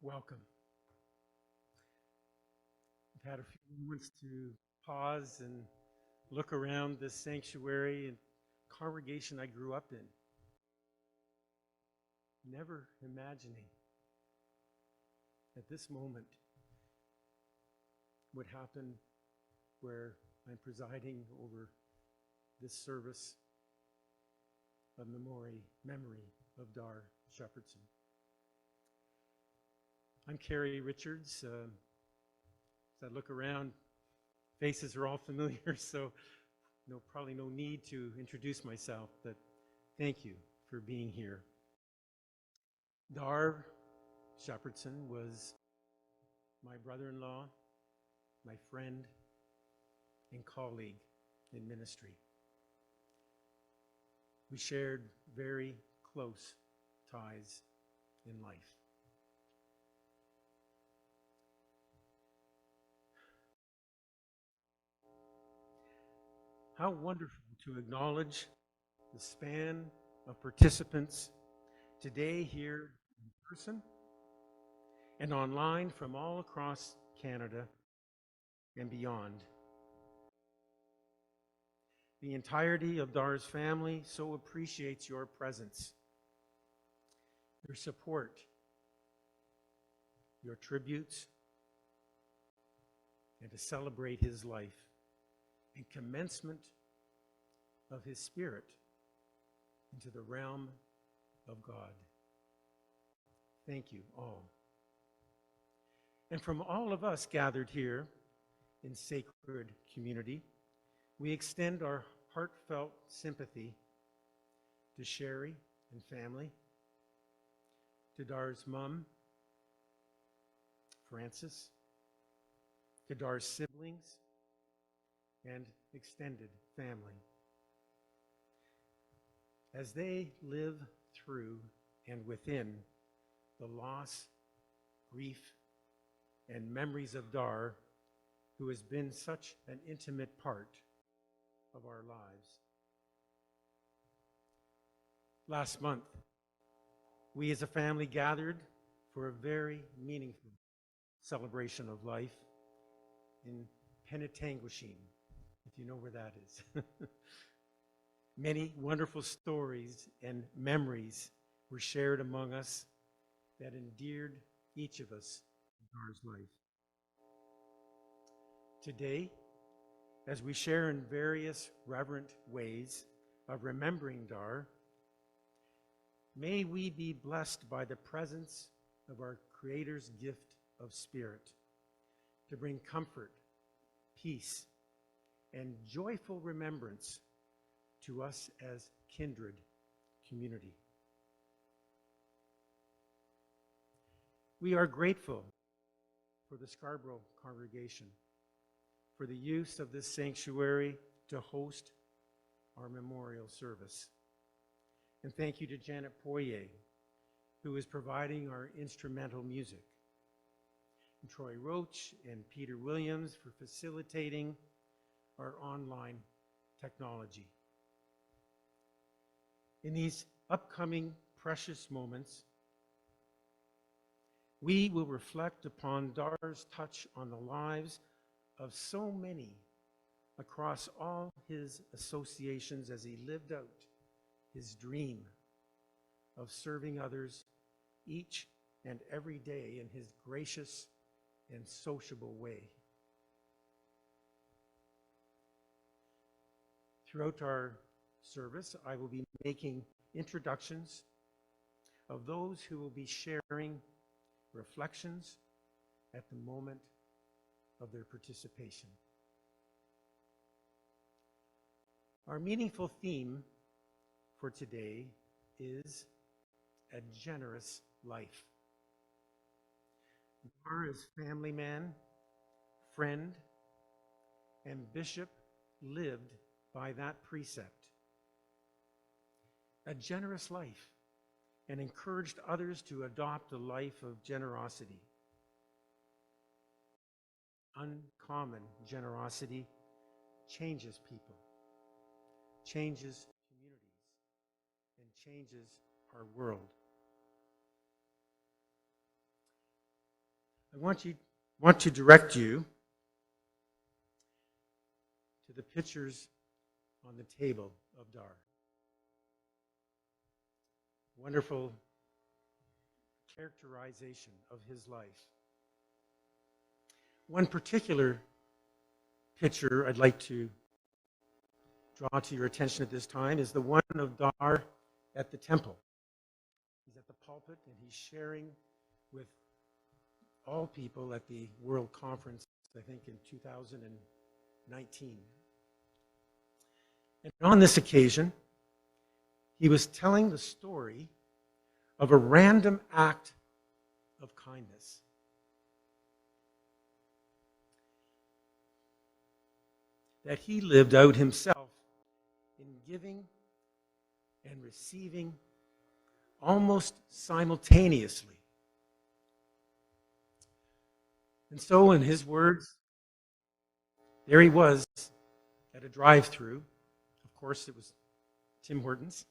Welcome. I've had a few moments to pause and look around this sanctuary and congregation I grew up in, never imagining that this moment would happen where I'm presiding over this service of memory of Dar Shepherdson. I'm Carrie Richards. As I look around, faces are all familiar, so probably no need to introduce myself, but thank you for being here. Dar Shepherdson was my brother-in-law, my friend, and colleague in ministry. We shared very close ties in life. How wonderful to acknowledge the span of participants today here in person and online from all across Canada and beyond. The entirety of Dar's family so appreciates your presence, your support, your tributes, and to celebrate his life and commencement of his spirit into the realm of God. Thank you all. And from all of us gathered here in sacred community, we extend our heartfelt sympathy to Sherry and family, to Dar's mom, Frances, to Dar's siblings, and extended family, as they live through and within the loss, grief, and memories of Dar, who has been such an intimate part of our lives. Last month, we as a family gathered for a very meaningful celebration of life in Penetanguishene, if you know where that is. Many wonderful stories and memories were shared among us that endeared each of us in Dar's life. Today, as we share in various reverent ways of remembering Dar, may we be blessed by the presence of our Creator's gift of spirit to bring comfort, peace, and joyful remembrance to us as kindred community. We are grateful for the Scarborough congregation for the use of this sanctuary to host our memorial service. And thank you to Janet Poirier, who is providing our instrumental music, and Troy Roach and Peter Williams for facilitating our online technology. In these upcoming precious moments, we will reflect upon Dar's touch on the lives of so many across all his associations as he lived out his dream of serving others each and every day in his gracious and sociable way. Throughout our service, I will be making introductions of those who will be sharing reflections at the moment of their participation. Our meaningful theme for today is a generous life. Dar as family man, friend, and bishop lived by that precept. A generous life, and encouraged others to adopt a life of generosity. Uncommon generosity changes people, changes communities, and changes our world. I want to direct you to the pictures on the table of Dar. Wonderful characterization of his life. One particular picture I'd like to draw to your attention at this time is the one of Dar at the temple. He's at the pulpit and he's sharing with all people at the World Conference, I think in 2019. And on this occasion, he was telling the story of a random act of kindness. That he lived out himself in giving and receiving almost simultaneously. And so, in his words, there he was at a drive-through. Of course, it was Tim Hortons.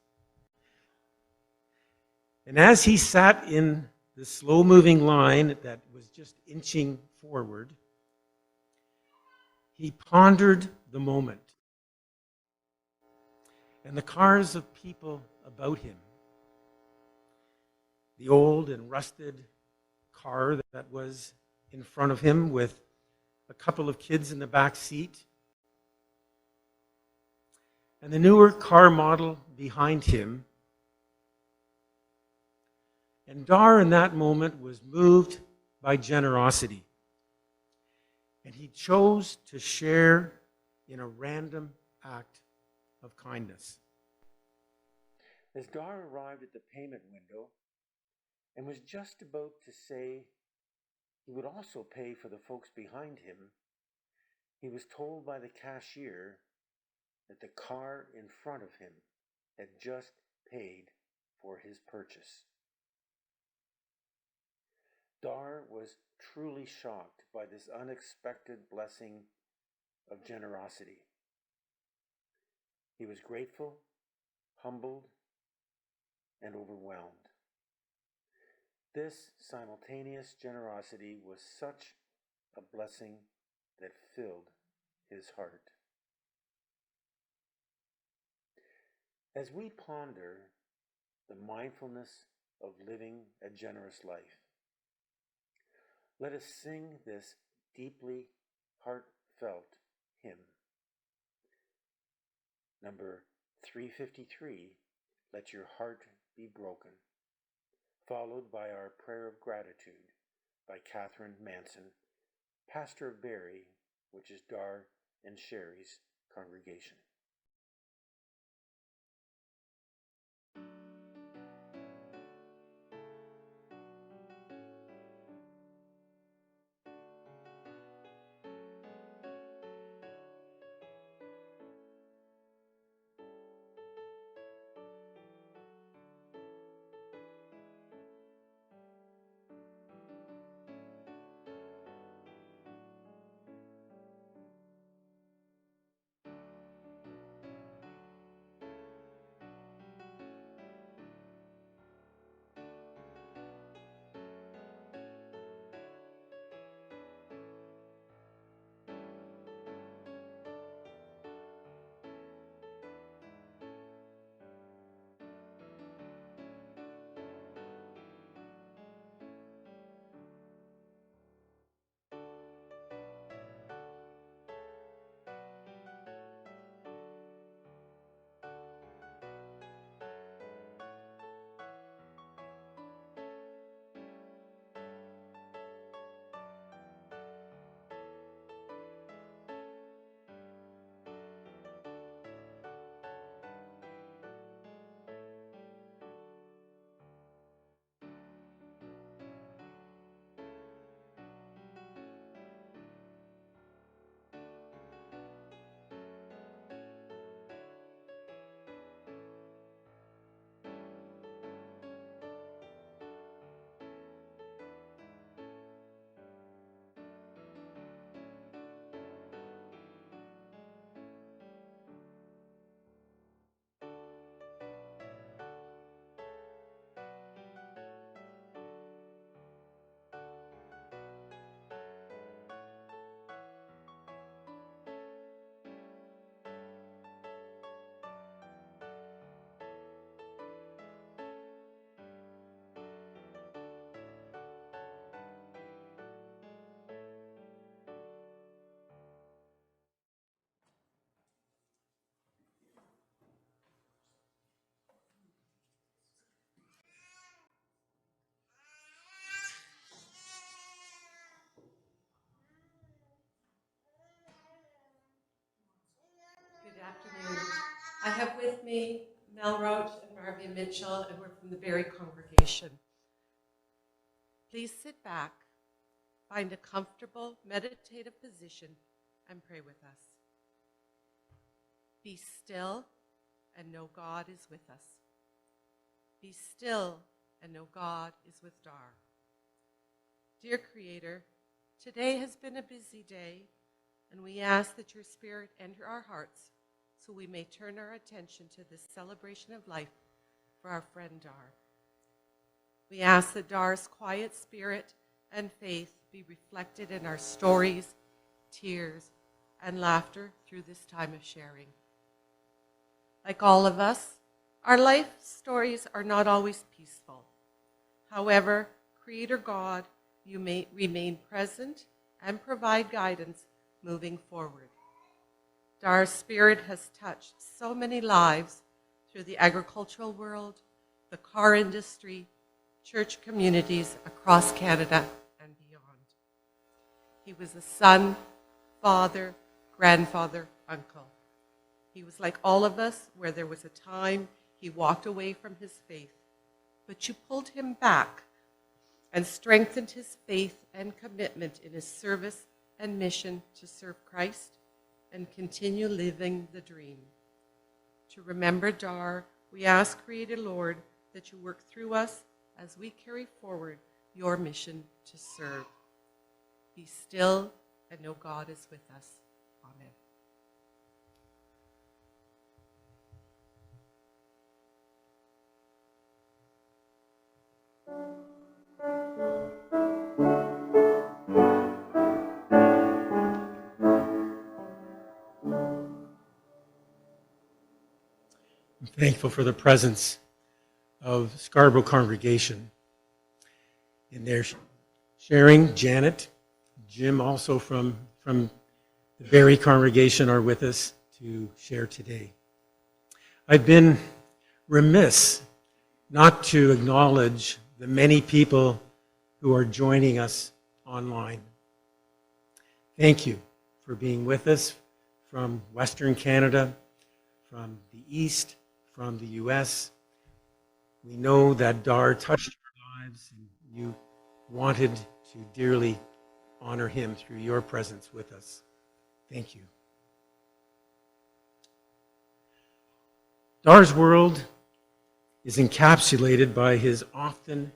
And as he sat in the slow-moving line that was just inching forward, he pondered the moment and the cars of people about him. The old and rusted car that was in front of him with a couple of kids in the back seat, and the newer car model behind him. And Dar in that moment was moved by generosity. And he chose to share in a random act of kindness. As Dar arrived at the payment window and was just about to say he would also pay for the folks behind him, he was told by the cashier that the car in front of him had just paid for his purchase. Dar was truly shocked by this unexpected blessing of generosity. He was grateful, humbled, and overwhelmed. This simultaneous generosity was such a blessing that filled his heart. As we ponder the mindfulness of living a generous life, let us sing this deeply heartfelt hymn. Number 353, Let Your Heart Be Broken, followed by our Prayer of Gratitude by Catherine Manson, pastor of Barry, which is Dar and Sherry's congregation. Good afternoon. I have with me Mel Roach and Marvia Mitchell, and we're from the Barry congregation. Please sit back, find a comfortable meditative position, and pray with us. Be still and know God is with us. Be still and know God is with Dar. Dear Creator, today has been a busy day, and we ask that your Spirit enter our hearts so we may turn our attention to this celebration of life for our friend Dar. We ask that Dar's quiet spirit and faith be reflected in our stories, tears, and laughter through this time of sharing. Like all of us, our life stories are not always peaceful. However, Creator God, you may remain present and provide guidance moving forward. Dar's spirit has touched so many lives through the agricultural world, the car industry, church communities across Canada and beyond. He was a son, father, grandfather, uncle. He was like all of us, where there was a time he walked away from his faith, but you pulled him back and strengthened his faith and commitment in his service and mission to serve Christ and continue living the dream. To remember Dar, we ask, Creator Lord, that you work through us as we carry forward your mission to serve. Be still and know God is with us. Amen. I'm thankful for the presence of Scarborough congregation in their sharing. Janet, Jim also from the Barrie congregation are with us to share today. I've been remiss not to acknowledge the many people who are joining us online. Thank you for being with us from Western Canada, from the East, from the U.S. We know that Dar touched our lives, and you wanted to dearly honor him through your presence with us. Thank you. Dar's world is encapsulated by his often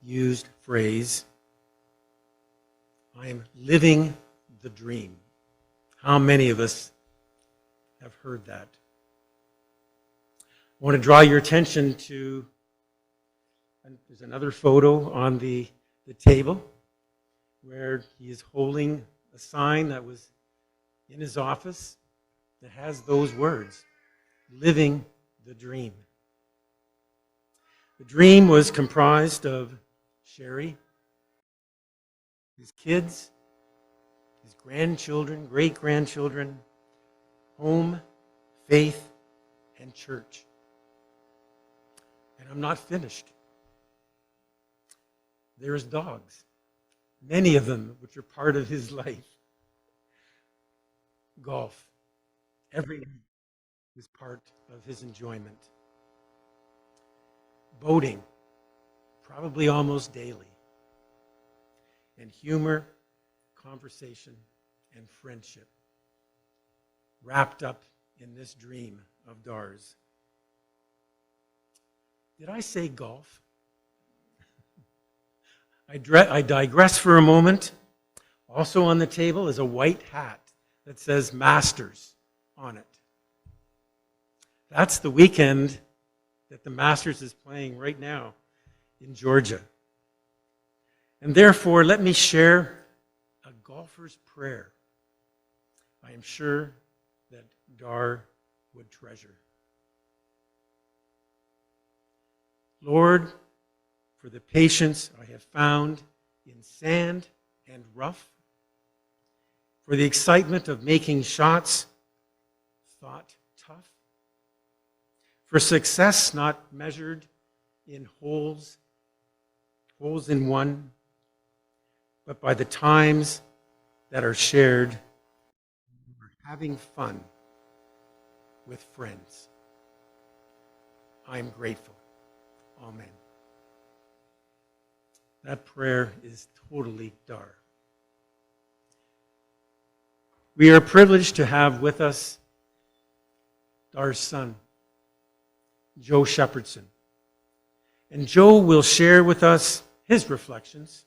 used phrase, "I am living the dream." How many of us have heard that? I want to draw your attention to, there's another photo on the table where he is holding a sign that was in his office that has those words, living the dream. The dream was comprised of Sherry, his kids, his grandchildren, great-grandchildren, home, faith, and church. And I'm not finished. There's dogs, many of them which are part of his life. Golf, every night is part of his enjoyment. Boating, probably almost daily. And humor, conversation, and friendship, wrapped up in this dream of Dar's. Did I say golf? I digress for a moment. Also on the table is a white hat that says Masters on it. That's the weekend that the Masters is playing right now in Georgia. And therefore, let me share a golfer's prayer I am sure that Dar would treasure. Lord, for the patience I have found in sand and rough, for the excitement of making shots thought tough, for success not measured in holes in one, but by the times that are shared, for having fun with friends. I am grateful. Amen. That prayer is totally Dar. We are privileged to have with us Dar's son, Joe Shepherdson. And Joe will share with us his reflections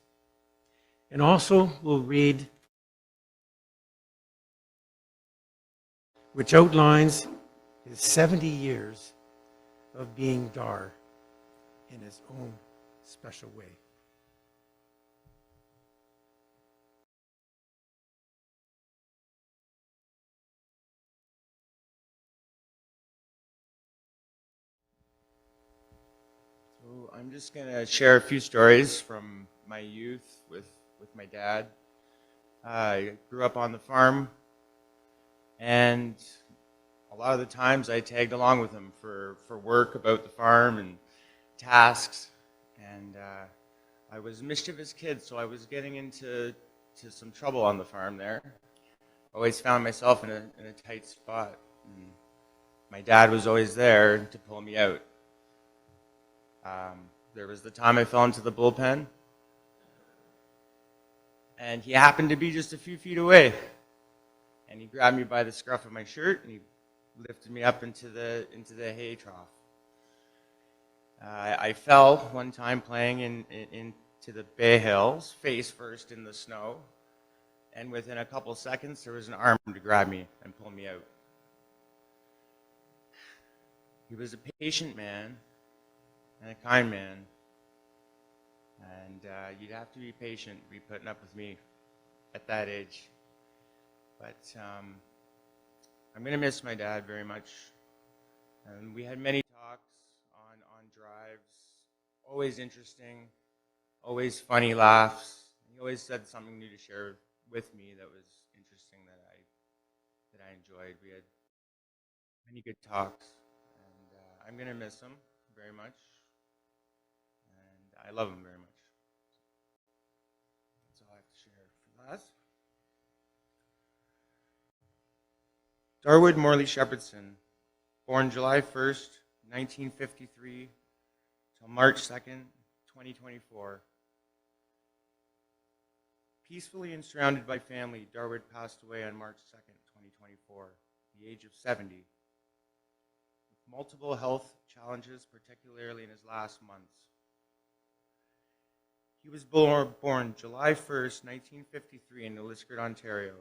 and also will read, which outlines his 70 years of being Dar in his own special way. So I'm just going to share a few stories from my youth with my dad. I grew up on the farm, and a lot of the times I tagged along with him for work about the farm and tasks. And I was a mischievous kid, so I was getting into some trouble on the farm there. Always found myself in a tight spot. And my dad was always there to pull me out. There was the time I fell into the bullpen, and he happened to be just a few feet away. And he grabbed me by the scruff of my shirt, and he lifted me up into the hay trough. I fell one time playing in to the Bay Hills, face first in the snow, and within a couple seconds, there was an arm to grab me and pull me out. He was a patient man and a kind man, and you'd have to be patient to be putting up with me at that age. But I'm going to miss my dad very much. And we had many talks on drives, always interesting, always funny laughs. He always said something new to share with me that was interesting that I enjoyed. We had many good talks, and I'm going to miss him very much, and I love him very much. That's all I have to share for that. Darwood Morley Shepherdson, born July 1st, 1953, till March 2nd, 2024. Peacefully and surrounded by family, Darwood passed away on March 2nd, 2024, at the age of 70, with multiple health challenges, particularly in his last months. He was born July 1st, 1953 in Liskeard, Ontario.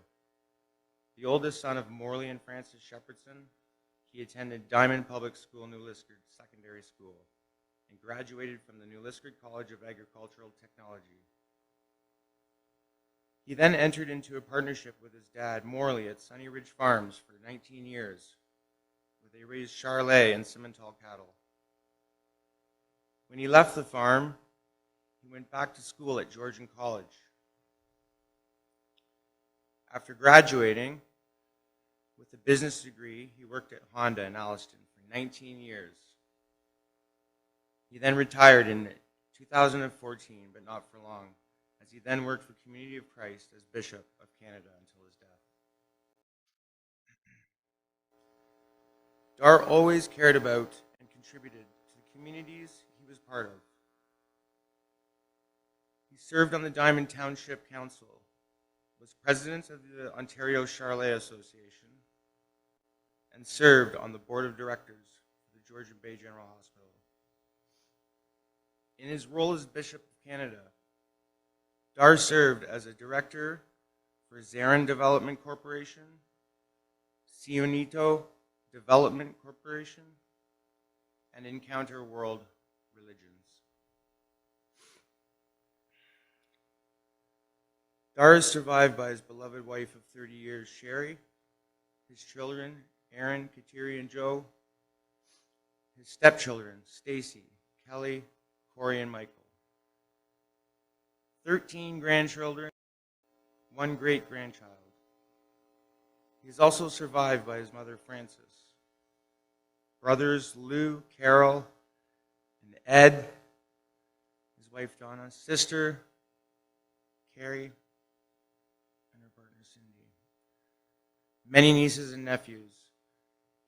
The oldest son of Morley and Frances Shepherdson, he attended Dymond Public School, New Liskeard Secondary School, and graduated from the New Liskeard College of Agricultural Technology. He then entered into a partnership with his dad, Morley, at Sunny Ridge Farms for 19 years, where they raised Charolais and Simmental cattle. When he left the farm, he went back to school at Georgian College. After graduating with a business degree, he worked at Honda in Alliston for 19 years. He then retired in 2014, but not for long, as he then worked for Community of Christ as Bishop of Canada until his death. Dar always cared about and contributed to the communities he was part of. He served on the Dymond Township Council, was president of the Ontario Charolais Association, and served on the board of directors for the Georgian Bay General Hospital. In his role as Bishop of Canada, Dar served as a director for Zarin Development Corporation, Sionito Development Corporation, and Encounter World Religions. Dar is survived by his beloved wife of 30 years, Sherry, his children, Aaron, Kateri, and Joe, his stepchildren, Stacy, Kelly, Corey, and Michael, 13 grandchildren, 1 great-grandchild. He is also survived by his mother, Frances, brothers, Lou, Carol, and Ed, his wife, Donna, sister, Carrie, and her partner, Cindy, many nieces and nephews.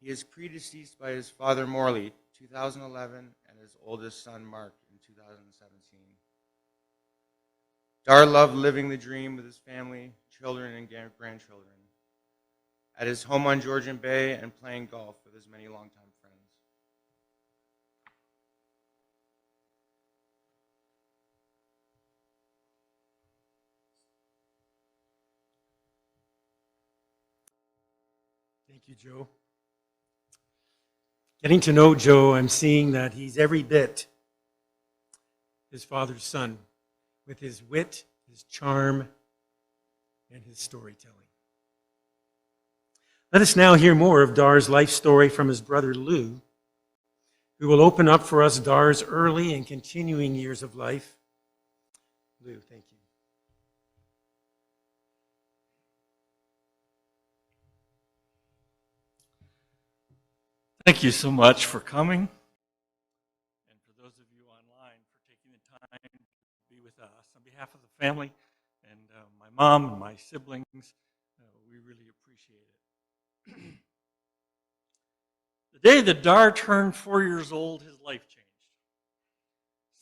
He is predeceased by his father, Morley, 2011, and his oldest son, Mark, in 2017. Dar loved living the dream with his family, children, and grandchildren, at his home on Georgian Bay and playing golf with his many longtime friends. Thank you, Joe. Getting to know Joe, I'm seeing that he's every bit his father's son, with his wit, his charm, and his storytelling. Let us now hear more of Dar's life story from his brother Lou, who will open up for us Dar's early and continuing years of life. Lou, thank you. Thank you so much for coming, and for those of you online for taking the time to be with us. On behalf of the family and my mom and my siblings, we really appreciate it. The day that Dar turned 4 years old, his life changed.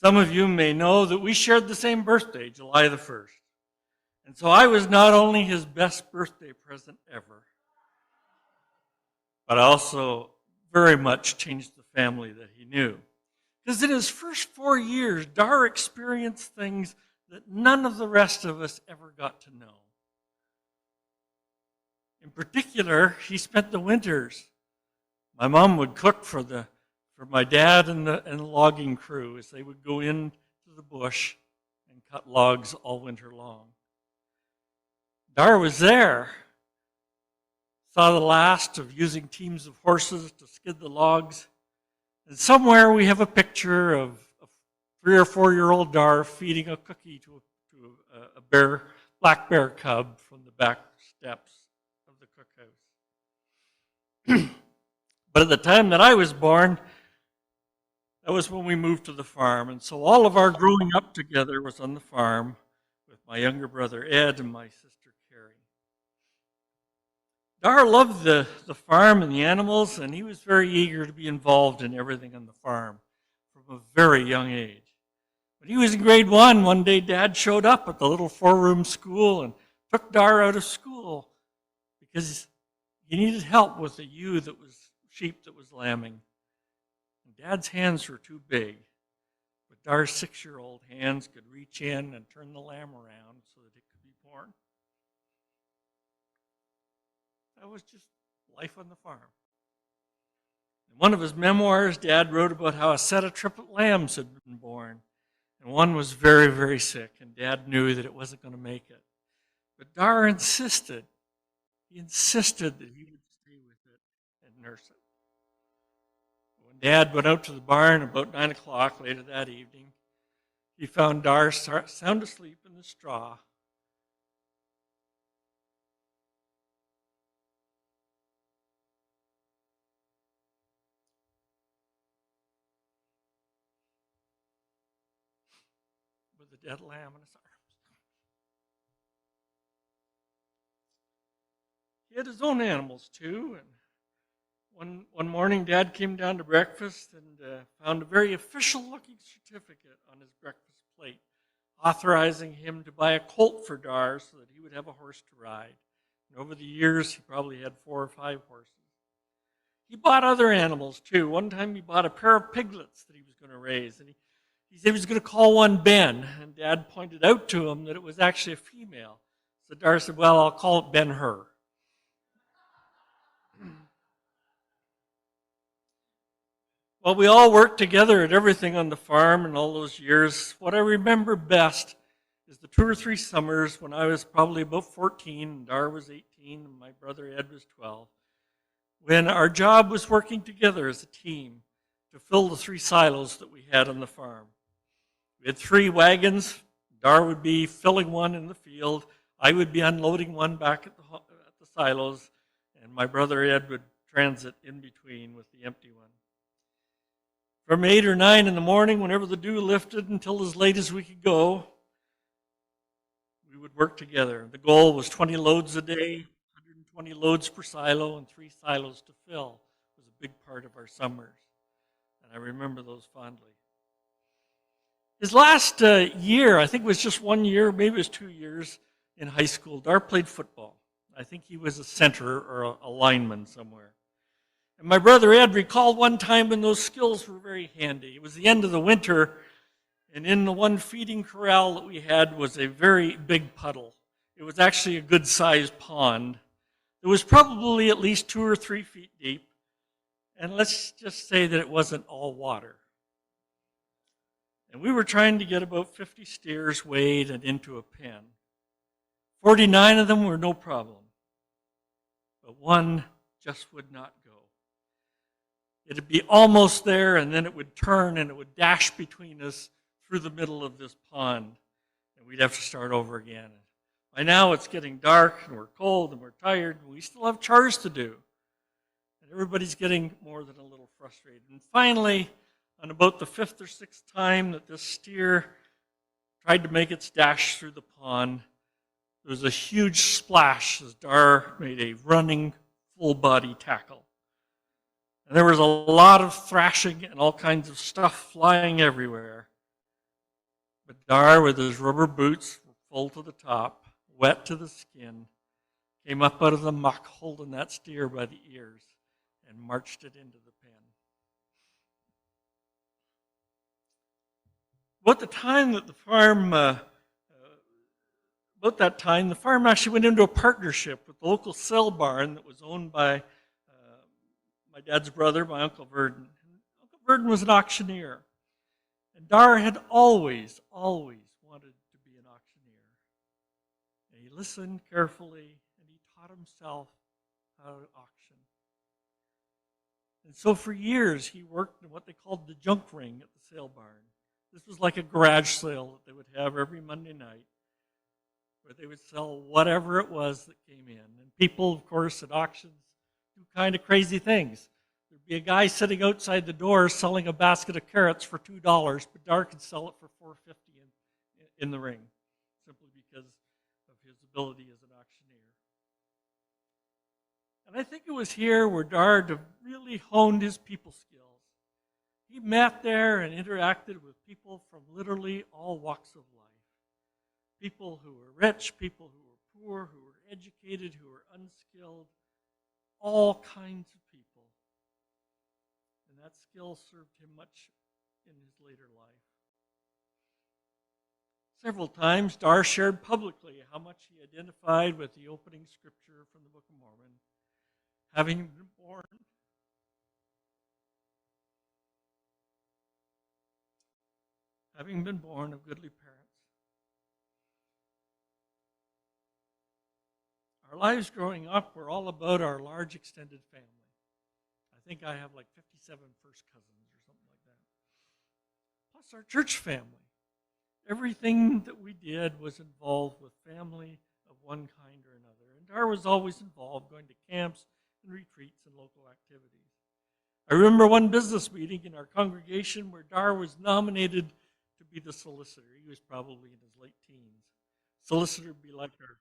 Some of you may know that we shared the same birthday, July the 1st. And so I was not only his best birthday present ever, but also very much changed the family that he knew. Because in his first 4 years, Dar experienced things that none of the rest of us ever got to know. In particular, he spent the winters. My mom would cook for my dad and the logging crew as they would go into the bush and cut logs all winter long. Dar was there, saw the last of using teams of horses to skid the logs, and somewhere we have a picture of a 3 or 4-year-old Dar feeding a cookie to a black bear cub from the back steps of the cookhouse. But at the time that I was born, that was when we moved to the farm, and so all of our growing up together was on the farm with my younger brother Ed and my sister Carrie. Dar loved the farm and the animals, and he was very eager to be involved in everything on the farm from a very young age. When he was in grade 1, one day Dad showed up at the little 4-room school and took Dar out of school because he needed help with a sheep that was lambing. And Dad's hands were too big, but Dar's 6-year-old hands could reach in and turn the lamb around so that it could be born. That was just life on the farm. In one of his memoirs, Dad wrote about how a set of triplet lambs had been born, and one was very, very sick, and Dad knew that it wasn't going to make it. But Dar insisted. He insisted that he would stay with it and nurse it. When Dad went out to the barn about 9 o'clock later that evening, he found Dar sound asleep in the straw. With a dead lamb in his arms. He had his own animals too, and one morning Dad came down to breakfast and found a very official-looking certificate on his breakfast plate, authorizing him to buy a colt for Dar so that he would have a horse to ride. And over the years, he probably had 4 or 5 horses. He bought other animals too. One time he bought a pair of piglets that he was going to raise, and he said he was going to call one Ben, and Dad pointed out to him that it was actually a female. So Dar said, well, I'll call it Ben-Hur. Well, we all worked together at everything on the farm in all those years. What I remember best is the 2 or 3 summers when I was probably about 14, and Dar was 18, and my brother Ed was 12, when our job was working together as a team to fill the 3 silos that we had on the farm. We had 3 wagons. Dar would be filling one in the field. I would be unloading one back at the silos, and my brother Ed would transit in between with the empty one. From 8 or 9 in the morning, whenever the dew lifted until as late as we could go, we would work together. The goal was 20 loads a day, 120 loads per silo, and 3 silos to fill. It was a big part of our summers, and I remember those fondly. His last year, I think it was just 1 year, maybe it was 2 years in high school, Dar played football. I think he was a center or a lineman somewhere. And my brother Ed recalled one time when those skills were very handy. It was the end of the winter, and in the one feeding corral that we had was a very big puddle. It was actually a good-sized pond. It was probably at least 2 or 3 feet deep, and let's just say that it wasn't all water. And we were trying to get about 50 steers weighed and into a pen. 49 of them were no problem, but one just would not go. It'd be almost there, and then it would turn and it would dash between us through the middle of this pond, and we'd have to start over again. By now it's getting dark, and we're cold, and we're tired, and we still have chores to do. And everybody's getting more than a little frustrated. And finally, on about the 5th or 6th time that this steer tried to make its dash through the pond, there was a huge splash as Dar made a running full-body tackle. And there was a lot of thrashing and all kinds of stuff flying everywhere. But Dar, with his rubber boots full to the top, wet to the skin, came up out of the muck holding that steer by the ears and marched it into the pen. About the time that the farm, the farm actually went into a partnership with the local sale barn that was owned by my dad's brother, my Uncle Verdon. Uncle Verdon was an auctioneer. And Dar had always wanted to be an auctioneer. And he listened carefully, and he taught himself how to auction. And so for years, he worked in what they called the junk ring at the sale barn. This was like a garage sale that they would have every Monday night, where they would sell whatever it was that came in. And people, of course, at auctions do kind of crazy things. There'd be a guy sitting outside the door selling a basket of carrots for $2, but Dar could sell it for $4.50 in the ring, simply because of his ability as an auctioneer. And I think it was here where Dar really honed his people skills. He met there and interacted with people from literally all walks of life. People who were rich, people who were poor, who were educated, who were unskilled, all kinds of people. And that skill served him much in his later life. Several times, Dar shared publicly how much he identified with the opening scripture from the Book of Mormon, having been born of goodly parents. Our lives growing up were all about our large extended family. I think I have like 57 first cousins or something like that. Plus our church family. Everything that we did was involved with family of one kind or another. And Dar was always involved, going to camps and retreats and local activities. I remember one business meeting in our congregation where Dar was nominated to be the solicitor. He was probably in his late teens. Solicitor would be like our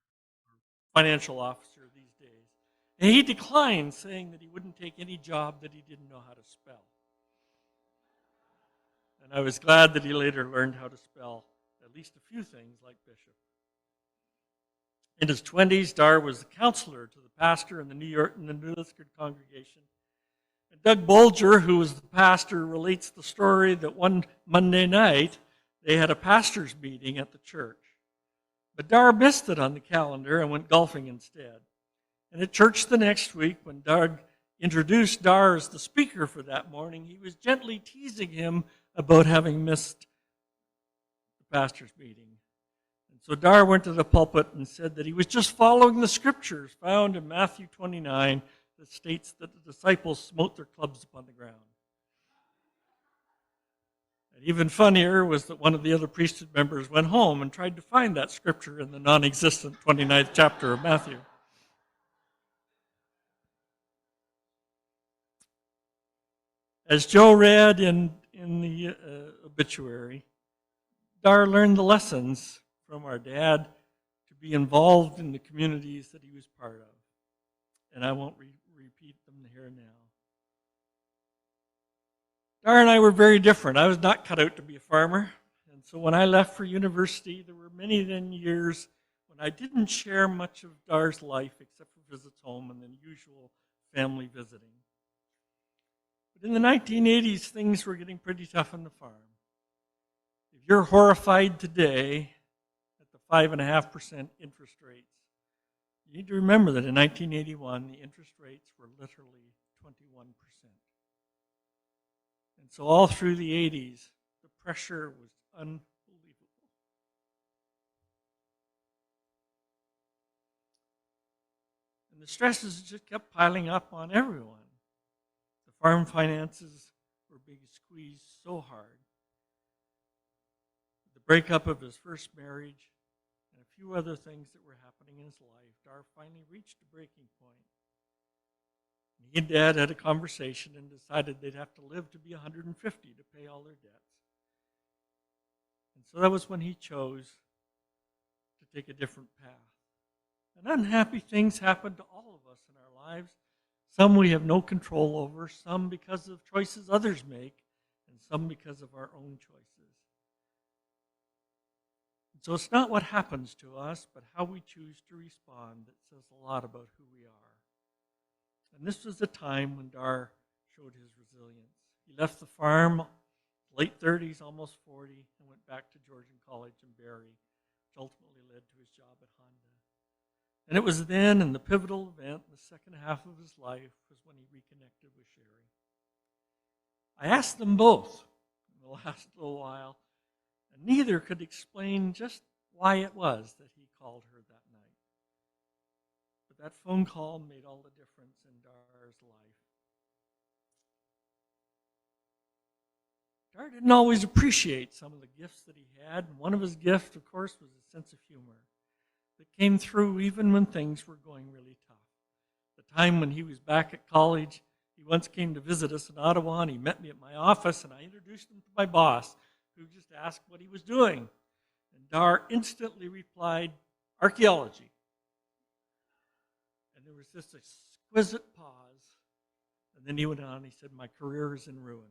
financial officer these days. And he declined, saying that he wouldn't take any job that he didn't know how to spell. And I was glad that he later learned how to spell at least a few things like bishop. In his 20s, Dar was the counselor to the pastor in the Liskeard congregation. And Doug Bolger, who was the pastor, relates the story that one Monday night they had a pastor's meeting at the church. But Dar missed it on the calendar and went golfing instead. And at church the next week, when Doug introduced Dar as the speaker for that morning, he was gently teasing him about having missed the pastor's meeting. And so Dar went to the pulpit and said that he was just following the scriptures found in Matthew 29 that states that the disciples smote their clubs upon the ground. And even funnier was that one of the other priesthood members went home and tried to find that scripture in the non-existent 29th chapter of Matthew. As Joe read in the obituary, Dar learned the lessons from our dad to be involved in the communities that he was part of. And I won't repeat them here now. Dar and I were very different. I was not cut out to be a farmer. And so when I left for university, there were many then years when I didn't share much of Dar's life except for visits home and the usual family visiting. But in the 1980s, things were getting pretty tough on the farm. If you're horrified today at the 5.5% interest rates, you need to remember that in 1981, the interest rates were literally 21%. And so all through the 80s, the pressure was unbelievable. And the stresses just kept piling up on everyone. The farm finances were being squeezed so hard. The breakup of his first marriage and a few other things that were happening in his life, Dar finally reached a breaking point. He and Dad had a conversation and decided they'd have to live to be 150 to pay all their debts. And so that was when he chose to take a different path. And unhappy things happen to all of us in our lives. Some we have no control over, some because of choices others make, and some because of our own choices. And so it's not what happens to us, but how we choose to respond that says a lot about who we are. And this was the time when Dar showed his resilience. He left the farm late 30s, almost 40, and went back to Georgian College in Barrie, which ultimately led to his job at Honda. And it was then, in the pivotal event, in the second half of his life, was when he reconnected with Sherry. I asked them both in the last little while, and neither could explain just why it was that he called her that night. But that phone call made all the difference in Dar's life. Dar didn't always appreciate some of the gifts that he had. And one of his gifts, of course, was his sense of humor that came through even when things were going really tough. The time when he was back at college, he once came to visit us in Ottawa, and he met me at my office, and I introduced him to my boss, who just asked what he was doing. And Dar instantly replied, archaeology. And there was this exquisite pause, and then he went on, he said, my career is in ruins.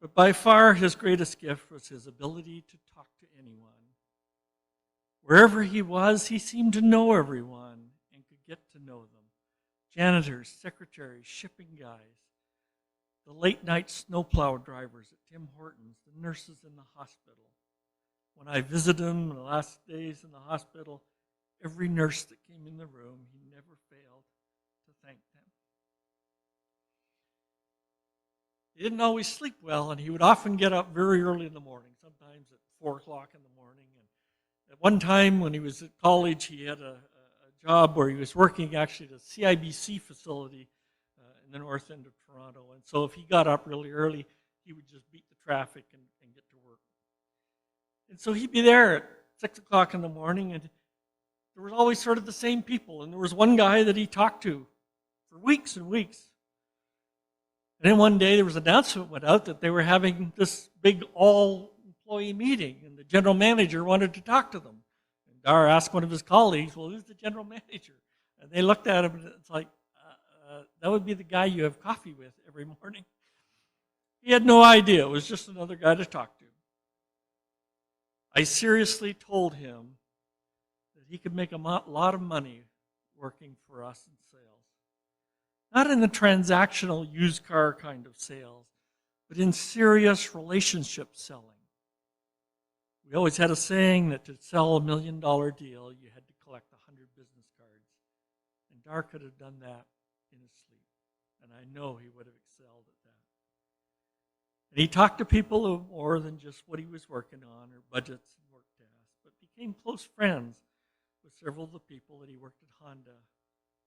But by far his greatest gift was his ability to talk to anyone. Wherever he was, he seemed to know everyone and could get to know them. Janitors, secretaries, shipping guys, the late-night snowplow drivers at Tim Hortons, the nurses in the hospital. When I visited him in the last days in the hospital, every nurse that came in the room, he never failed to thank them. He didn't always sleep well, and he would often get up very early in the morning, sometimes at 4 o'clock in the morning. And at one time when he was at college, he had a job where he was working actually at a CIBC facility in the north end of Toronto. And so if he got up really early, he would just beat the traffic and get to work. And so he'd be there at 6 o'clock in the morning, and there was always sort of the same people. And there was one guy that he talked to for weeks and weeks. And then one day there was an announcement went out that they were having this big all-employee meeting, and the general manager wanted to talk to them. And Dar asked one of his colleagues, well, who's the general manager? And they looked at him, and it's like, that would be the guy you have coffee with every morning. He had no idea. It was just another guy to talk to. I seriously told him that he could make a lot of money working for us in sales. Not in the transactional used car kind of sales, but in serious relationship selling. We always had a saying that to sell $1 million deal, you had to collect 100 business cards. And Dar could have done that in his sleep. And I know he would have excelled at that. And he talked to people more than just what he was working on or budgets and work tasks, but became close friends with several of the people that he worked at Honda,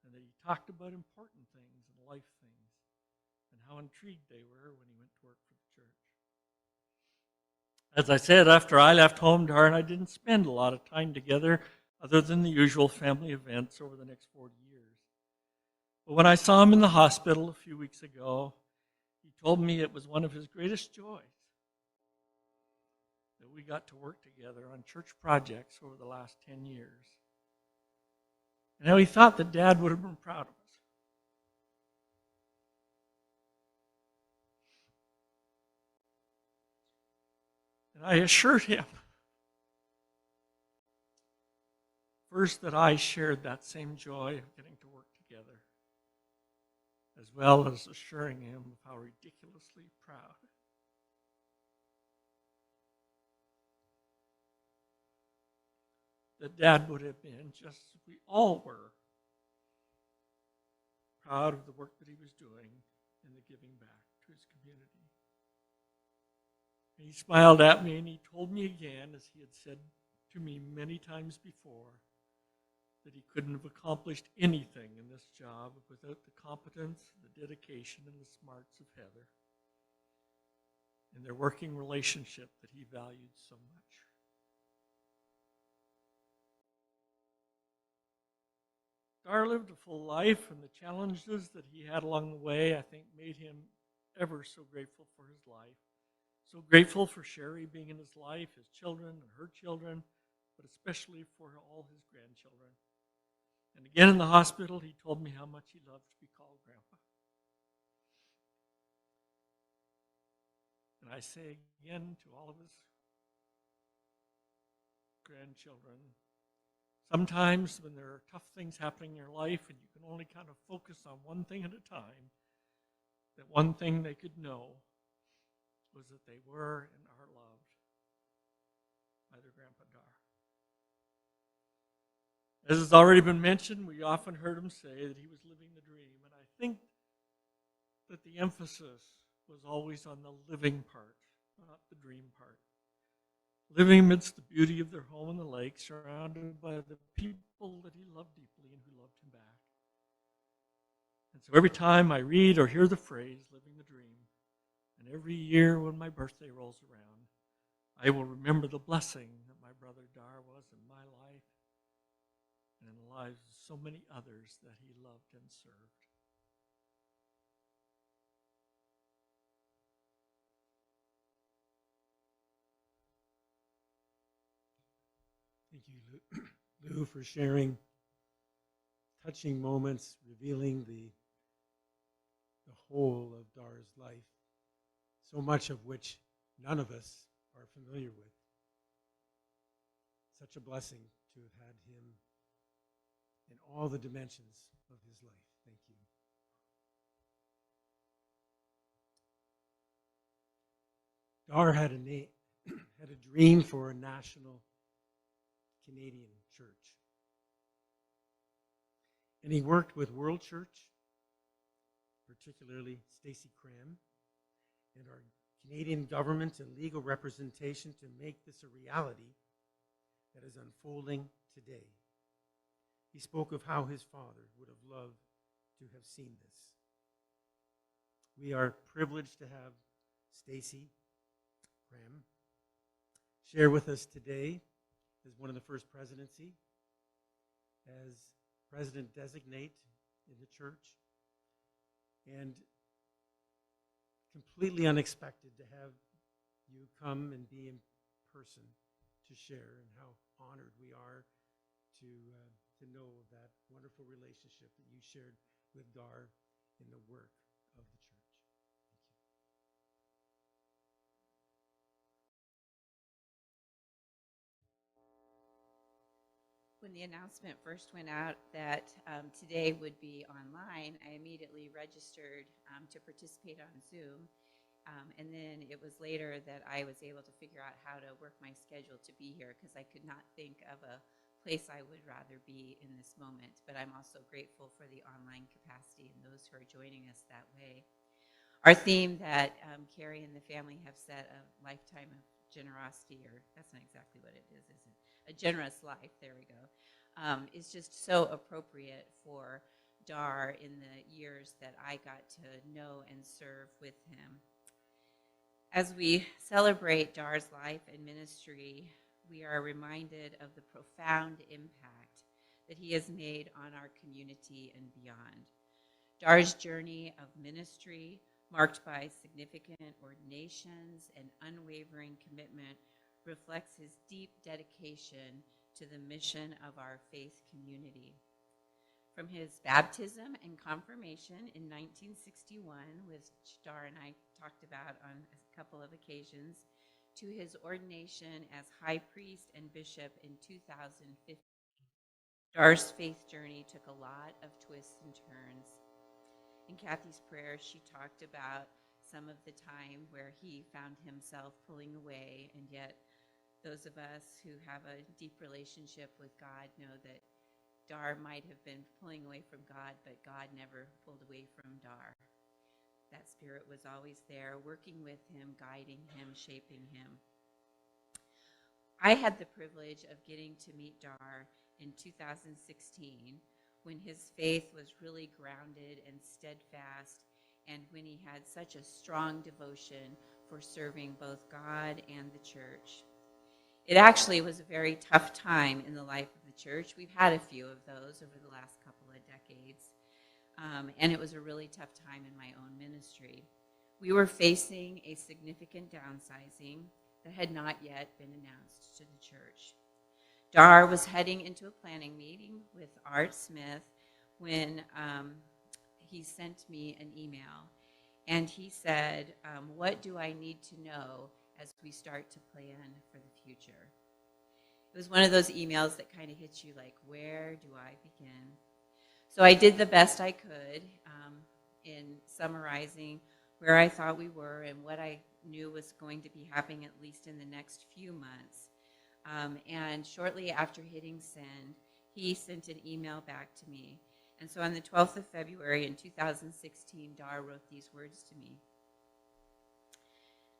and that he talked about important things and life things and how intrigued they were when he went to work for the church. As I said, after I left home, Dar and I didn't spend a lot of time together other than the usual family events over the next 40 years. But when I saw him in the hospital a few weeks ago, he told me it was one of his greatest joys that we got to work together on church projects over the last 10 years. And how he thought that Dad would have been proud of us. And I assured him, first, that I shared that same joy of getting to work together, as well as assuring him of how ridiculously proud that Dad would have been, just as we all were, proud of the work that he was doing and the giving back to his community. And he smiled at me and he told me again, as he had said to me many times before, that he couldn't have accomplished anything in this job without the competence, the dedication, and the smarts of Heather and their working relationship that he valued so much. Dar lived a full life, and the challenges that he had along the way, I think, made him ever so grateful for his life. So grateful for Sherry being in his life, his children and her children, but especially for all his grandchildren. And again in the hospital, he told me how much he loved to be called Grandpa. And I say again to all of his grandchildren, Sometimes when there are tough things happening in your life and you can only kind of focus on one thing at a time, that one thing they could know was that they were and are loved by their Grandpa Dar. As has already been mentioned, we often heard him say that he was living the dream, and I think that the emphasis was always on the living part, not the dream part. Living amidst the beauty of their home on the lake, surrounded by the people that he loved deeply and who loved him back. And so every time I read or hear the phrase, living the dream, and every year when my birthday rolls around, I will remember the blessing that my brother Dar was in my life and in the lives of so many others that he loved and served. Thank you, Lou, for sharing touching moments, revealing the whole of Dar's life, so much of which none of us are familiar with. Such a blessing to have had him in all the dimensions of his life. Thank you. Dar had a dream for a national Canadian church. And he worked with World Church, particularly Stacey Cram, and our Canadian government and legal representation to make this a reality that is unfolding today. He spoke of how his father would have loved to have seen this. We are privileged to have Stacey Cram share with us today as one of the first presidency, as president-designate in the church, and completely unexpected to have you come and be in person to share, and how honored we are to know of that wonderful relationship that you shared with Dar in the work of the church. When the announcement first went out that today would be online, I immediately registered to participate on Zoom. And then it was later that I was able to figure out how to work my schedule to be here, because I could not think of a place I would rather be in this moment. But I'm also grateful for the online capacity and those who are joining us that way. Our theme that Carrie and the family have set, a lifetime of generosity, or that's not exactly what it is it? A generous life, there we go, is just so appropriate for Dar in the years that I got to know and serve with him. As we celebrate Dar's life and ministry, we are reminded of the profound impact that he has made on our community and beyond. Dar's journey of ministry, marked by significant ordinations and unwavering commitment, reflects his deep dedication to the mission of our faith community. From his baptism and confirmation in 1961, which Dar and I talked about on a couple of occasions, to his ordination as high priest and bishop in 2015, Dar's faith journey took a lot of twists and turns. In Kathy's prayer, she talked about some of the time where he found himself pulling away, and yet those of us who have a deep relationship with God know that Dar might have been pulling away from God, but God never pulled away from Dar. That spirit was always there, working with him, guiding him, shaping him. I had the privilege of getting to meet Dar in 2016, when his faith was really grounded and steadfast, and when he had such a strong devotion for serving both God and the church. It actually was a very tough time in the life of the church. We've had a few of those over the last couple of decades, and it was a really tough time in my own ministry. We were facing a significant downsizing that had not yet been announced to the church. Dar was heading into a planning meeting with Art Smith when he sent me an email, and he said, what do I need to know as we start to plan for the future? It was one of those emails that kind of hits you like, where do I begin? So I did the best I could in summarizing where I thought we were and what I knew was going to be happening at least in the next few months. And shortly after hitting send, he sent an email back to me. And so on the 12th of February in 2016, Dar wrote these words to me.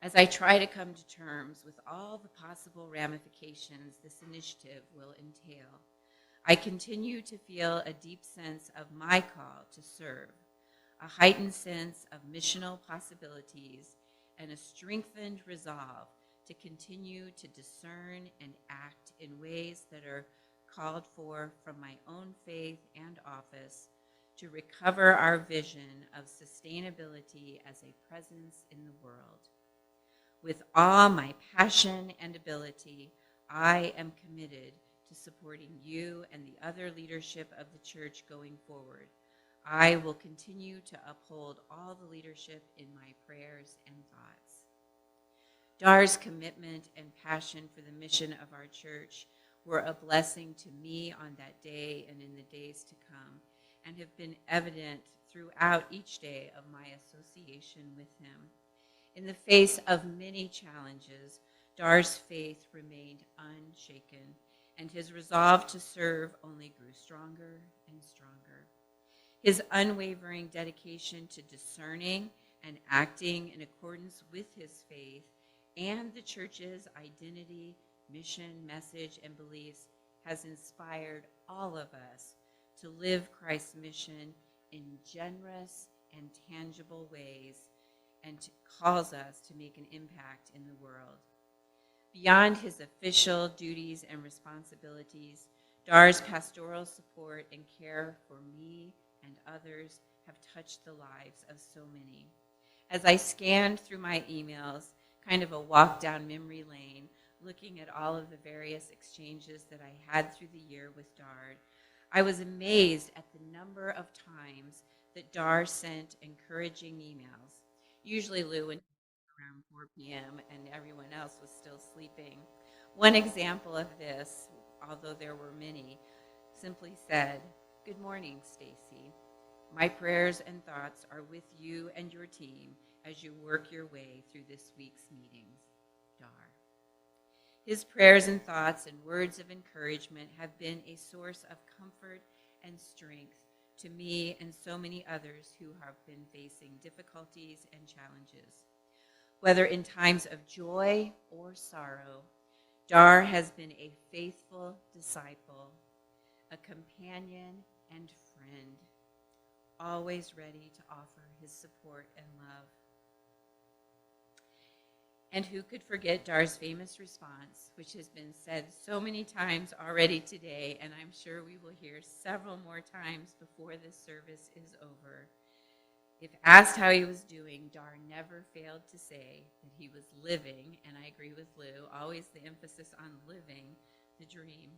As I try to come to terms with all the possible ramifications this initiative will entail, I continue to feel a deep sense of my call to serve, a heightened sense of missional possibilities, and a strengthened resolve to continue to discern and act in ways that are called for from my own faith and office to recover our vision of sustainability as a presence in the world. With all my passion and ability, I am committed to supporting you and the other leadership of the church going forward. I will continue to uphold all the leadership in my prayers and thoughts. Dar's commitment and passion for the mission of our church were a blessing to me on that day and in the days to come, and have been evident throughout each day of my association with him. In the face of many challenges, Dar's faith remained unshaken, and his resolve to serve only grew stronger and stronger. His unwavering dedication to discerning and acting in accordance with his faith and the church's identity, mission, message, and beliefs has inspired all of us to live Christ's mission in generous and tangible ways, and calls us to make an impact in the world. Beyond his official duties and responsibilities, Dar's pastoral support and care for me and others have touched the lives of so many. As I scanned through my emails, kind of a walk down memory lane, looking at all of the various exchanges that I had through the year with Dar, I was amazed at the number of times that Dar sent encouraging emails. Usually Lou went around 4 p.m. and everyone else was still sleeping. One example of this, although there were many, simply said, "Good morning, Stacy. My prayers and thoughts are with you and your team as you work your way through this week's meetings, Dar." His prayers and thoughts and words of encouragement have been a source of comfort and strength to me and so many others who have been facing difficulties and challenges. Whether in times of joy or sorrow, Dar has been a faithful disciple, a companion and friend, always ready to offer his support and love. And who could forget Dar's famous response, which has been said so many times already today, and I'm sure we will hear several more times before this service is over. If asked how he was doing, Dar never failed to say that he was living, and I agree with Lou, always the emphasis on living the dream.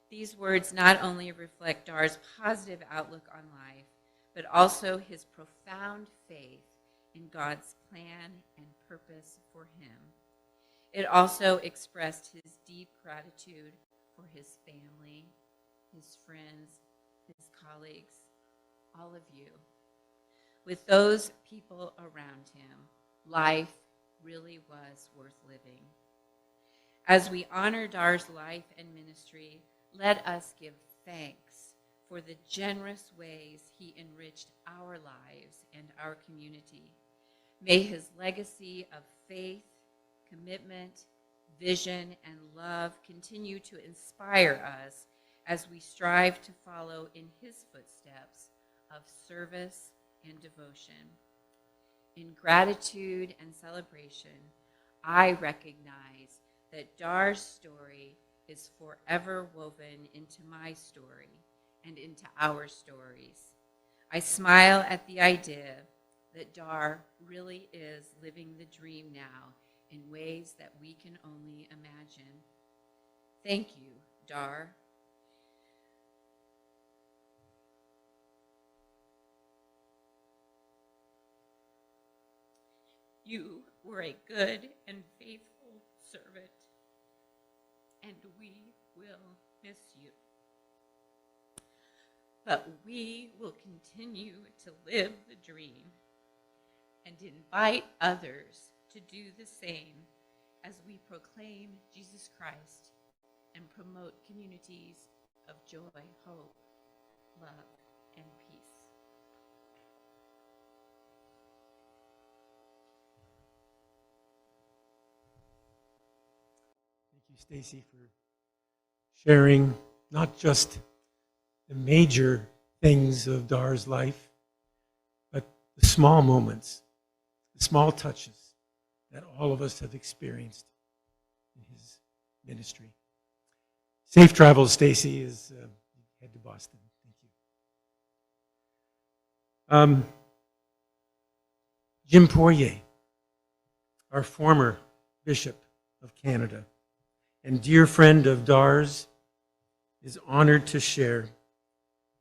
These words not only reflect Dar's positive outlook on life, but also his profound faith in God's plan and purpose for him. It also expressed his deep gratitude for his family, his friends, his colleagues, all of you. With those people around him, life really was worth living. As we honor Dar's life and ministry, let us give thanks for the generous ways he enriched our lives and our community. May his legacy of faith, commitment, vision, and love continue to inspire us as we strive to follow in his footsteps of service and devotion. In gratitude and celebration, I recognize that Dar's story is forever woven into my story and into our stories. I smile at the idea that Dar really is living the dream now in ways that we can only imagine. Thank you, Dar. You were a good and faithful servant, and and we will miss you. But we will continue to live the dream and invite others to do the same as we proclaim Jesus Christ and promote communities of joy, hope, love, and peace. Thank you, Stacy, for sharing not just the major things of Dar's life, but the small moments, the small touches that all of us have experienced in his ministry. Safe travels, Stacy, as you head to Boston. Thank you. Jim Poirier, our former Bishop of Canada and dear friend of Dar's, is honored to share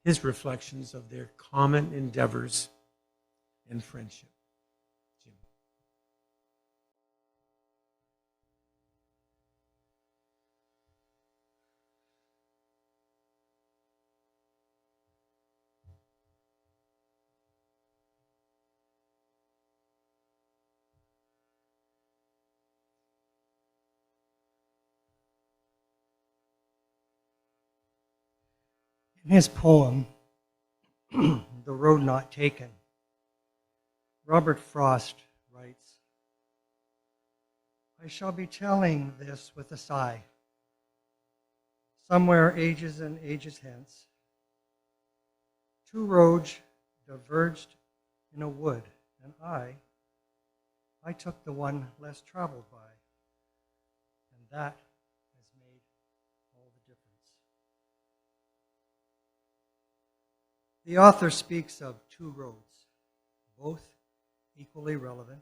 his reflections of their common endeavors and friendship. Jim. In his poem, The Road Not Taken, Robert Frost writes, I shall be telling this with a sigh. Somewhere ages and ages hence, two roads diverged in a wood, and I took the one less traveled by, and that has made all the difference. The author speaks of two roads, both equally relevant.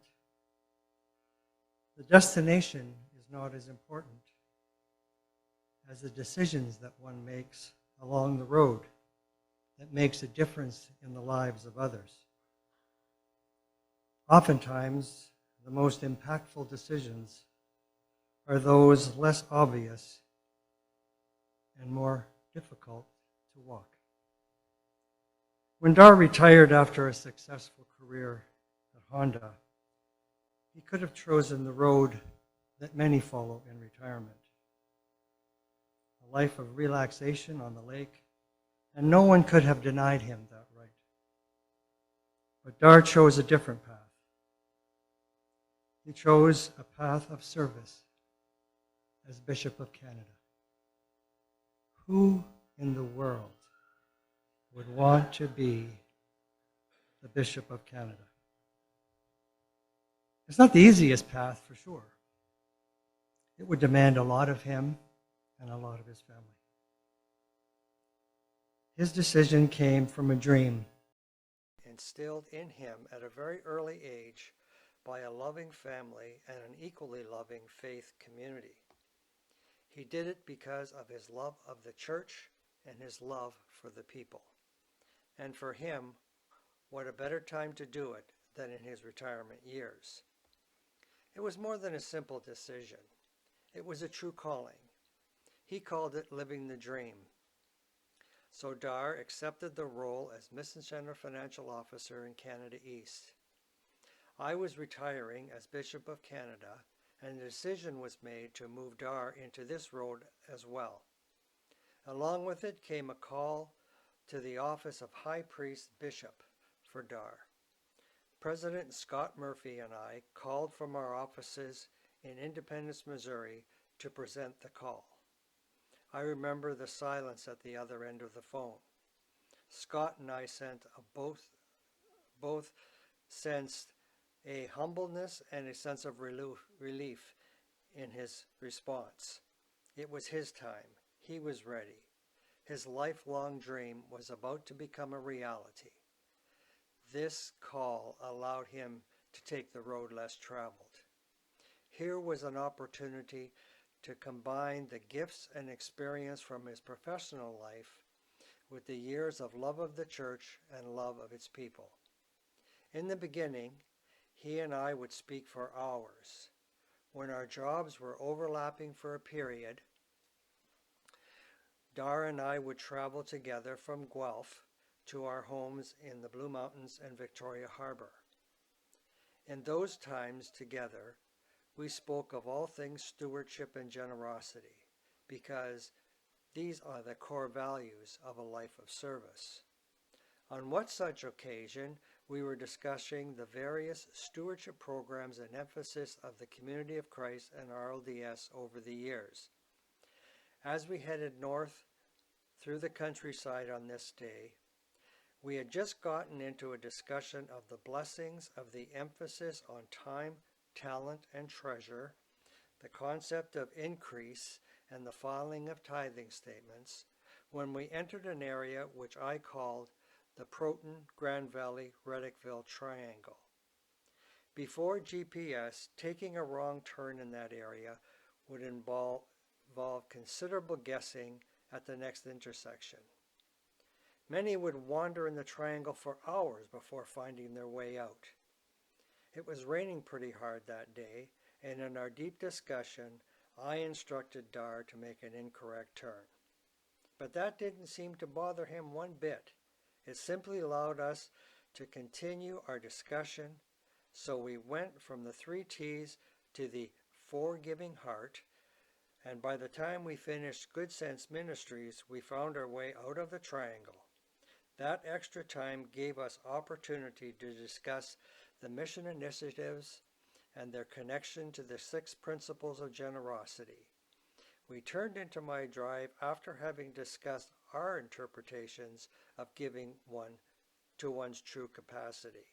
The destination is not as important as the decisions that one makes along the road that makes a difference in the lives of others. Oftentimes, the most impactful decisions are those less obvious and more difficult to walk. When Dar retired after a successful career at Honda, he could have chosen the road that many follow in retirement. A life of relaxation on the lake, and no one could have denied him that right. But Dar chose a different path. He chose a path of service as Bishop of Canada. Who in the world would want to be the Bishop of Canada? It's not the easiest path, for sure. It would demand a lot of him and a lot of his family. His decision came from a dream instilled in him at a very early age by a loving family and an equally loving faith community. He did it because of his love of the church and his love for the people. And for him, what a better time to do it than in his retirement years. It was more than a simple decision. It was a true calling. He called it living the dream. So Dar accepted the role as Mission Center Financial Officer in Canada East. I was retiring as Bishop of Canada, and the decision was made to move Dar into this road as well. Along with it came a call to the office of High Priest Bishop for Dar. President Scott Murphy and I called from our offices in Independence, Missouri to present the call. I remember the silence at the other end of the phone. Scott and I both sensed a humbleness and a sense of relief in his response. It was his time. He was ready. His lifelong dream was about to become a reality. This call allowed him to take the road less traveled. Here was an opportunity to combine the gifts and experience from his professional life with the years of love of the church and love of its people. In the beginning, he and I would speak for hours. When our jobs were overlapping for a period, Dar and I would travel together from Guelph to our homes in the Blue Mountains and Victoria Harbor. In those times together, we spoke of all things stewardship and generosity, because these are the core values of a life of service. On one such occasion, we were discussing the various stewardship programs and emphasis of the Community of Christ and RLDS over the years. As we headed north through the countryside on this day, we had just gotten into a discussion of the blessings of the emphasis on time, talent, and treasure, the concept of increase, and the filing of tithing statements, when we entered an area which I called the Proton, Grand Valley, Reddickville Triangle. Before GPS, taking a wrong turn in that area would involve considerable guessing at the next intersection. Many would wander in the triangle for hours before finding their way out. It was raining pretty hard that day, and in our deep discussion, I instructed Dar to make an incorrect turn. But that didn't seem to bother him one bit. It simply allowed us to continue our discussion, so we went from the 3 T's to the forgiving heart, and by the time we finished Good Sense Ministries, we found our way out of the triangle. That extra time gave us opportunity to discuss the mission initiatives and their connection to the 6 principles of generosity. We turned into my drive after having discussed our interpretations of giving to one's true capacity.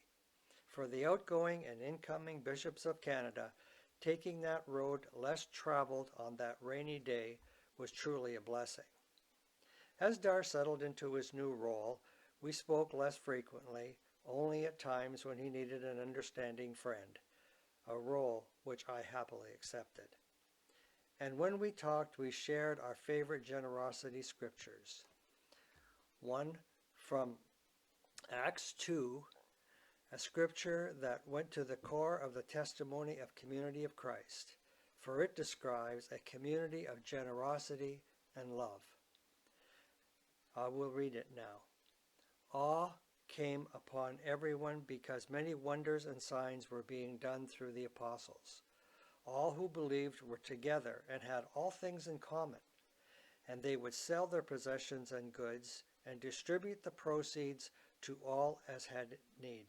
For the outgoing and incoming bishops of Canada, taking that road less traveled on that rainy day was truly a blessing. As Dar settled into his new role, we spoke less frequently, only at times when he needed an understanding friend, a role which I happily accepted. And when we talked, we shared our favorite generosity scriptures. One from Acts 2, a scripture that went to the core of the testimony of Community of Christ, for it describes a community of generosity and love. I will read it now. Awe came upon everyone because many wonders and signs were being done through the apostles. All who believed were together and had all things in common, and they would sell their possessions and goods and distribute the proceeds to all as had need.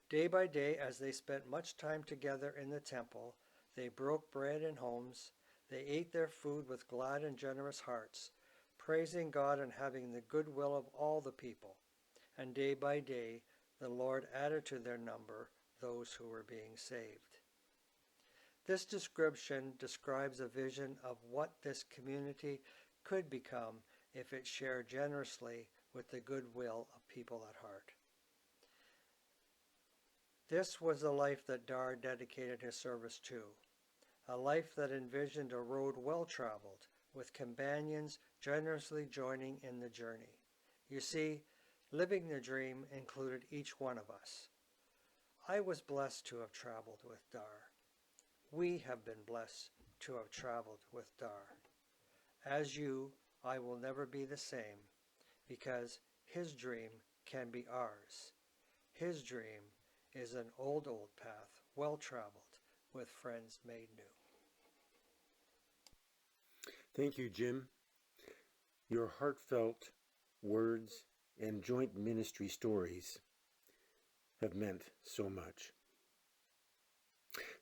Day by day, as they spent much time together in the temple, they broke bread in homes. They ate their food with glad and generous hearts, praising God and having the goodwill of all the people. And day by day, the Lord added to their number those who were being saved. This description describes a vision of what this community could become if it shared generously with the goodwill of people at heart. This was the life that Dar dedicated his service to, a life that envisioned a road well traveled, with companions generously joining in the journey. You see, living the dream included each one of us. I was blessed to have traveled with Dar. We have been blessed to have traveled with Dar. As you, I will never be the same, because his dream can be ours. His dream is an old path, well traveled, with friends made new. Thank you, Jim. Your heartfelt words and joint ministry stories have meant so much.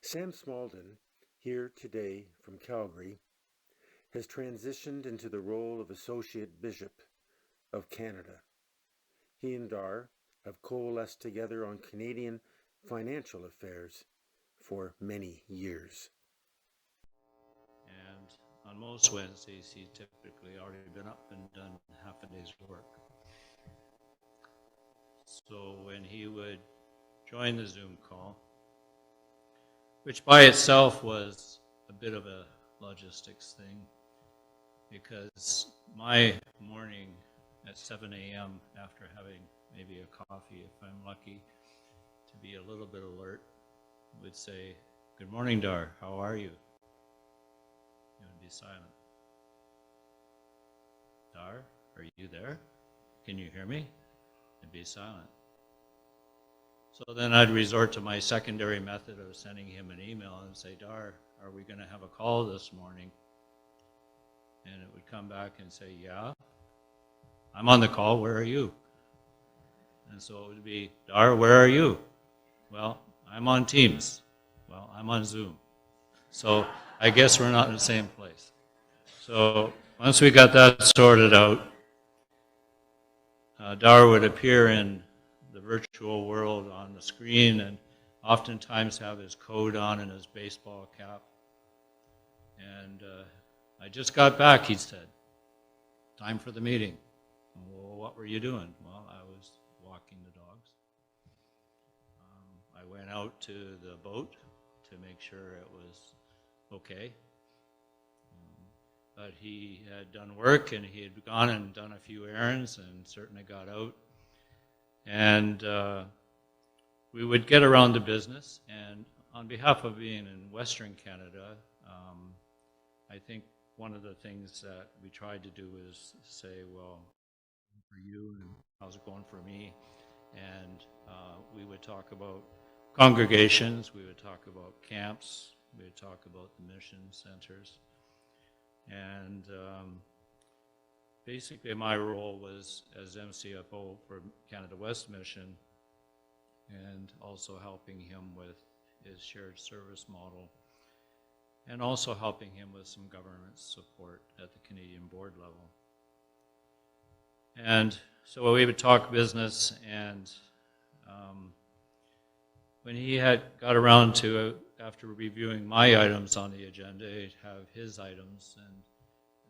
Sam Smalden, here today from Calgary, has transitioned into the role of Associate Bishop of Canada. He and Dar have coalesced together on Canadian financial affairs for many years. And on most Wednesdays, he's typically already been up and done half a day's work. So when he would join the Zoom call, which by itself was a bit of a logistics thing, because my morning at 7 a.m. after having maybe a coffee, if I'm lucky, to be a little bit alert, would say, "Good morning, Dar, how are you?" He would be silent. Dar, are you there? Can you hear me? And be silent. So then I'd resort to my secondary method of sending him an email and say, Dar, are we going to have a call this morning? And it would come back and say, yeah, I'm on the call, where are you? And so it would be, Dar, where are you? Well, I'm on Teams. Well, I'm on Zoom. So I guess we're not in the same place. So once we got that sorted out, Dar would appear in the virtual world on the screen and oftentimes have his coat on and his baseball cap. And I just got back, he said. Time for the meeting. Well, what were you doing? Well, I was walking the dogs. I went out to the boat to make sure it was okay. But he had done work and he had gone and done a few errands and certainly got out. And we would get around to business. And on behalf of being in Western Canada, I think one of the things that we tried to do is say, well, for you and how's it going for me? And we would talk about congregations, we would talk about camps, we would talk about the mission centers. And basically my role was as MCFO for Canada West Mission and also helping him with his shared service model and also helping him with some government support at the Canadian board level. And so we would talk business, and when he had got around to, after reviewing my items on the agenda, he'd have his items, and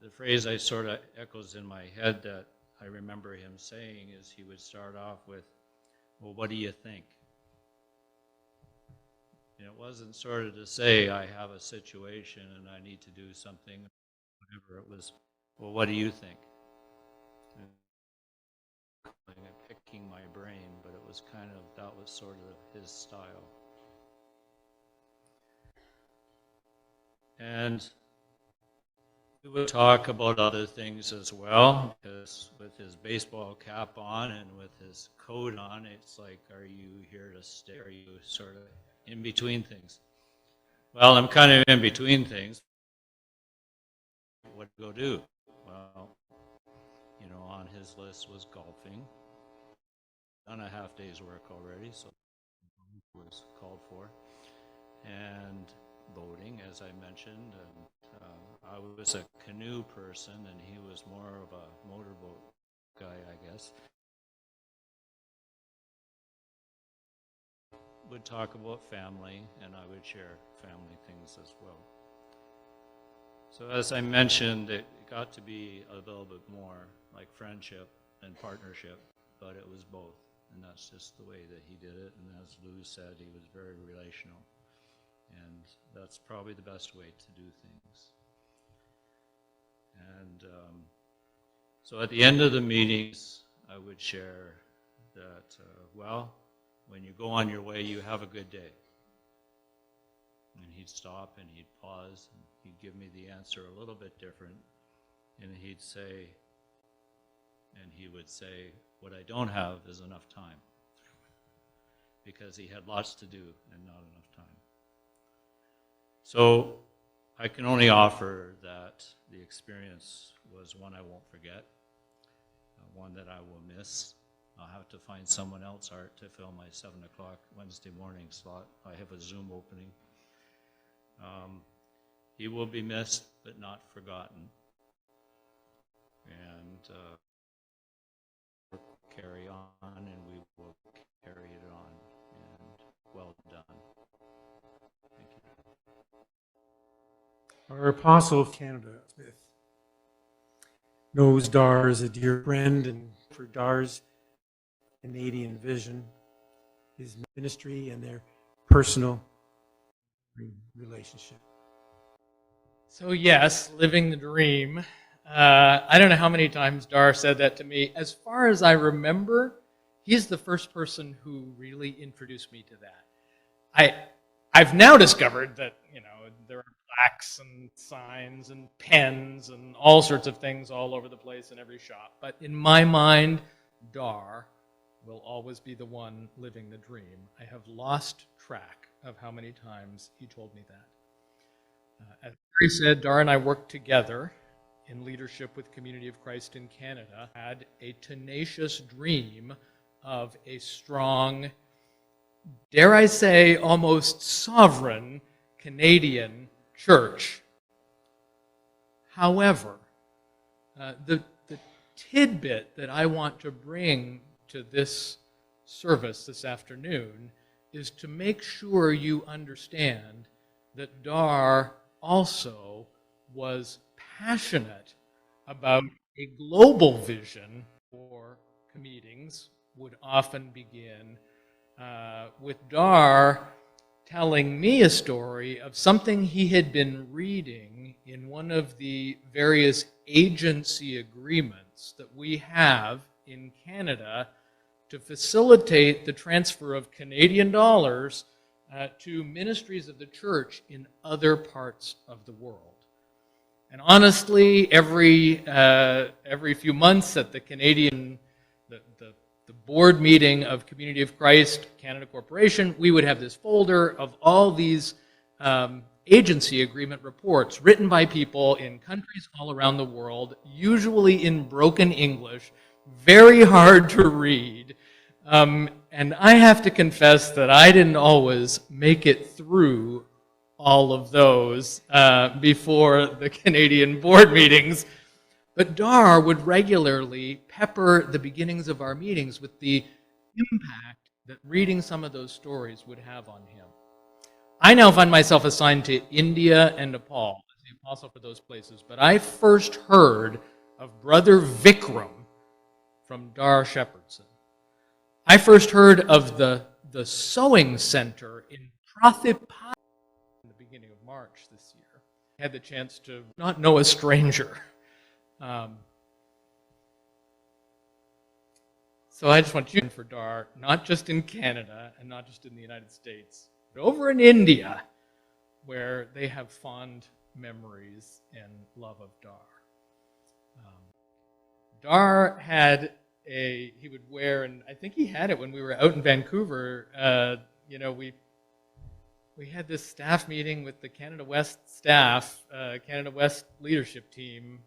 the phrase I sort of echoes in my head that I remember him saying is he would start off with, well, what do you think? And it wasn't sort of to say, I have a situation and I need to do something, whatever. It was, well, what do you think? And picking my brain, but it was kind of, that was sort of his style. And we would talk about other things as well, because with his baseball cap on and with his coat on, it's like, are you here to stay? Are you sort of in between things? Well, I'm kind of in between things. What to go do? Well, you know, on his list was golfing. Done a half day's work already, so it was called for. And boating, as I mentioned, and I was a canoe person, and he was more of a motorboat guy, I guess. Would talk about family, and I would share family things as well. So as I mentioned, it got to be a little bit more like friendship and partnership, but it was both, and that's just the way that he did it. And as Lou said, he was very relational, and that's probably the best way to do things. And so at the end of the meetings, I would share that, well, when you go on your way, you have a good day. And he'd stop and he'd pause and he'd give me the answer a little bit different. And he would say, what I don't have is enough time. Because he had lots to do and not enough time. So I can only offer that the experience was one I won't forget, one that I will miss. I'll have to find someone else, Art, to fill my 7 o'clock Wednesday morning slot. I have a Zoom opening. He will be missed, but not forgotten. And we'll carry on, and we will carry it on. And well done. Thank you. Our apostle of Canada, Smith, knows Dar as a dear friend, and for Dar's Canadian vision, his ministry, and their personal relationship. So yes, living the dream. I don't know how many times Dar said that to me. As far as I remember, he's the first person who really introduced me to that. I've now discovered that, you know, there are plaques and signs and pens and all sorts of things all over the place in every shop. But in my mind, Dar will always be the one living the dream. I have lost track of how many times he told me that. As Barry said, Dar and I worked together in leadership with Community of Christ in Canada, had a tenacious dream of a strong, dare I say, almost sovereign Canadian church. However, the tidbit that I want to bring to this service this afternoon is to make sure you understand that Dar also was passionate about a global vision for meetings. Would often begin with Dar telling me a story of something he had been reading in one of the various agency agreements that we have in Canada to facilitate the transfer of Canadian dollars to ministries of the church in other parts of the world. And honestly, every few months at the Canadian, the board meeting of Community of Christ Canada Corporation, we would have this folder of all these agency agreement reports written by people in countries all around the world, usually in broken English, very hard to read. And I have to confess that I didn't always make it through all of those before the Canadian board meetings. But Dar would regularly pepper the beginnings of our meetings with the impact that reading some of those stories would have on him. I now find myself assigned to India and Nepal as the apostle for those places, but I first heard of Brother Vikram from Dar Shepherdson. I first heard of the sewing center in Prathipat in the beginning of March this year. I had the chance to not know a stranger. So I just want you for Dar, not just in Canada and not just in the United States, but over in India, where they have fond memories and love of Dar. Dar had he would wear, and I think he had it when we were out in Vancouver. We had this staff meeting with the Canada West staff, Canada West leadership team,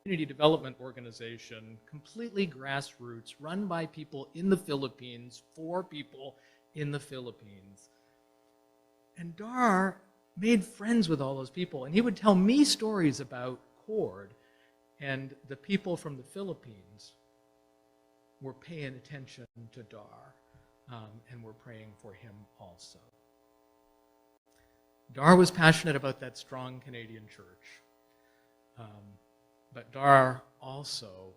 community development organization, completely grassroots, run by people in the Philippines, for people in the Philippines. And Dar made friends with all those people, and he would tell me stories about Cord, and the people from the Philippines were paying attention to Dar, and were praying for him also. Dar was passionate about that strong Canadian church. But Dar also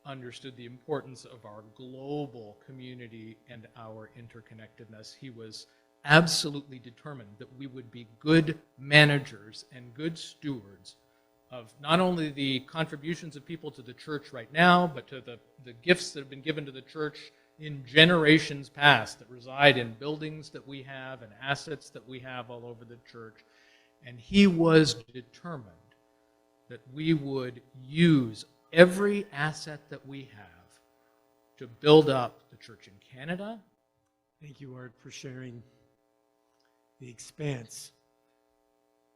understood the importance of our global community and our interconnectedness. He was absolutely determined that we would be good managers and good stewards of not only the contributions of people to the church right now, but to the gifts that have been given to the church in generations past that reside in buildings that we have and assets that we have all over the church. And he was determined that we would use every asset that we have to build up the church in Canada. Thank you, Art, for sharing the expanse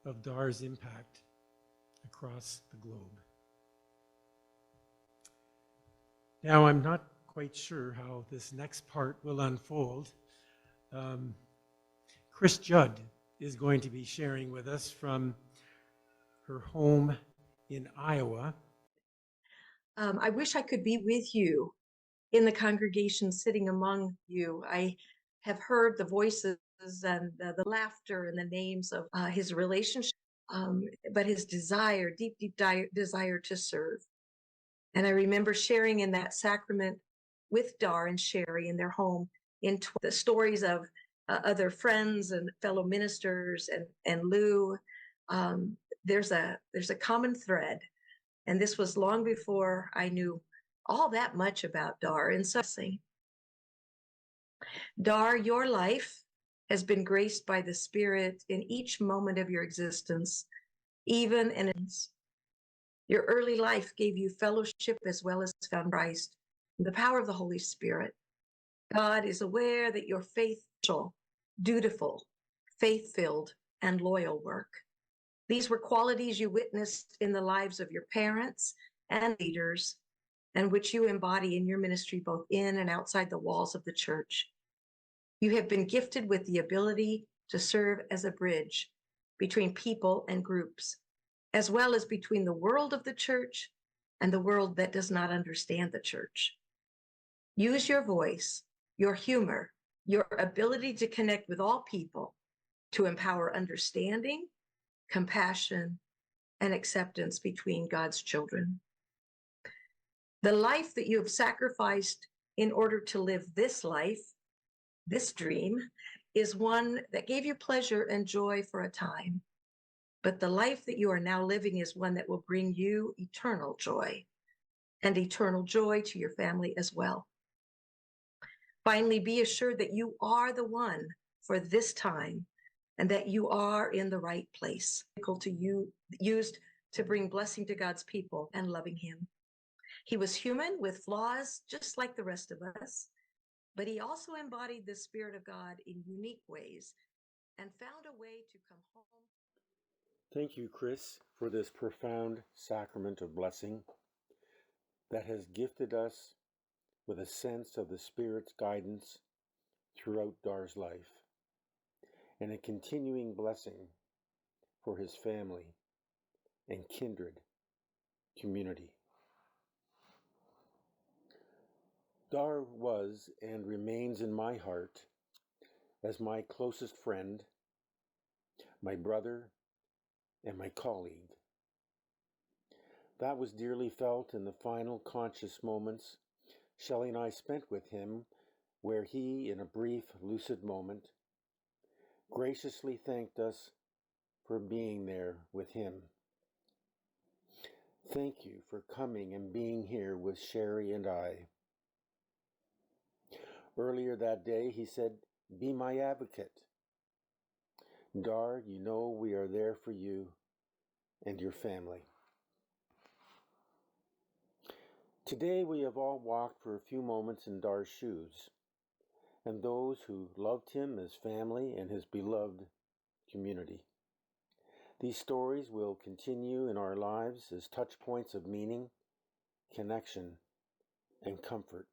of Dar's impact across the globe. Now, I'm not quite sure how this next part will unfold. Chris Judd is going to be sharing with us from her home in Iowa. I wish I could be with you in the congregation, sitting among you. I have heard the voices and the laughter and the names of his relationship, but his desire, deep desire to serve. And I remember sharing in that sacrament with Dar and Sherry in their home in the stories of other friends and fellow ministers and Lou. There's a common thread, and this was long before I knew all that much about Dar. And so, Dar, your life has been graced by the Spirit in each moment of your existence, even in your early life gave you fellowship as well as found Christ, the power of the Holy Spirit. God is aware that your faithful, dutiful, faith-filled, and loyal work. These were qualities you witnessed in the lives of your parents and leaders, and which you embody in your ministry both in and outside the walls of the church. You have been gifted with the ability to serve as a bridge between people and groups, as well as between the world of the church and the world that does not understand the church. Use your voice, your humor, your ability to connect with all people to empower understanding, compassion, and acceptance between God's children. The life that you have sacrificed in order to live this life, this dream, is one that gave you pleasure and joy for a time. But the life that you are now living is one that will bring you eternal joy and eternal joy to your family as well. Finally, be assured that you are the one for this time and that you are in the right place, used to bring blessing to God's people and loving him. He was human with flaws just like the rest of us, but he also embodied the Spirit of God in unique ways and found a way to come home. Thank you, Chris, for this profound sacrament of blessing that has gifted us with a sense of the Spirit's guidance throughout Dar's life and a continuing blessing for his family and kindred community. Dar was and remains in my heart as my closest friend, my brother, and my colleague. That was dearly felt in the final conscious moments Shelley and I spent with him, where he, in a brief, lucid moment, graciously thanked us for being there with him. Thank you for coming and being here with Sherry and I. Earlier that day, he said, "Be my advocate. Dar, you know we are there for you and your family." Today we have all walked for a few moments in Dar's shoes, and those who loved him as family and his beloved community. These stories will continue in our lives as touch points of meaning, connection, and comfort.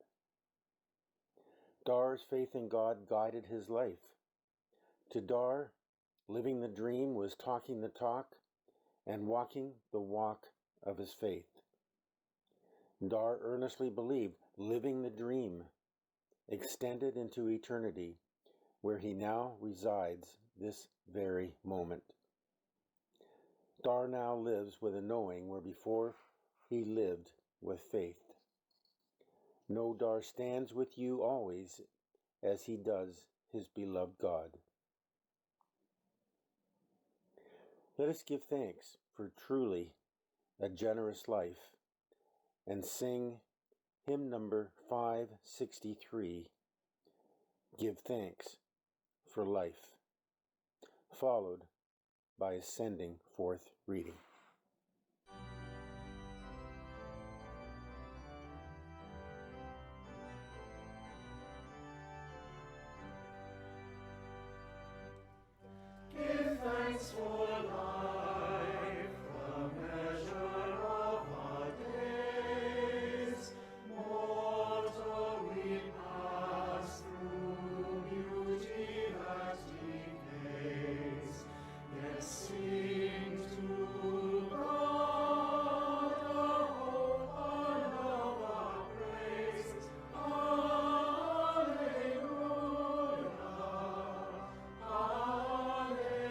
Dar's faith in God guided his life. To Dar, living the dream was talking the talk and walking the walk of his faith. Dar earnestly believed living the dream extended into eternity, where he now resides this very moment. Dar now lives with a knowing where before he lived with faith. Know Dar stands with you always as he does his beloved God. Let us give thanks for truly a generous life and sing hymn number 563, Give Thanks for Life, followed by a sending forth reading. Give thanks for life, the measure of our days. Mortal we pass through beauty that decays, yet sing to God our hope, our love, our praise. Alleluia. Alleluia.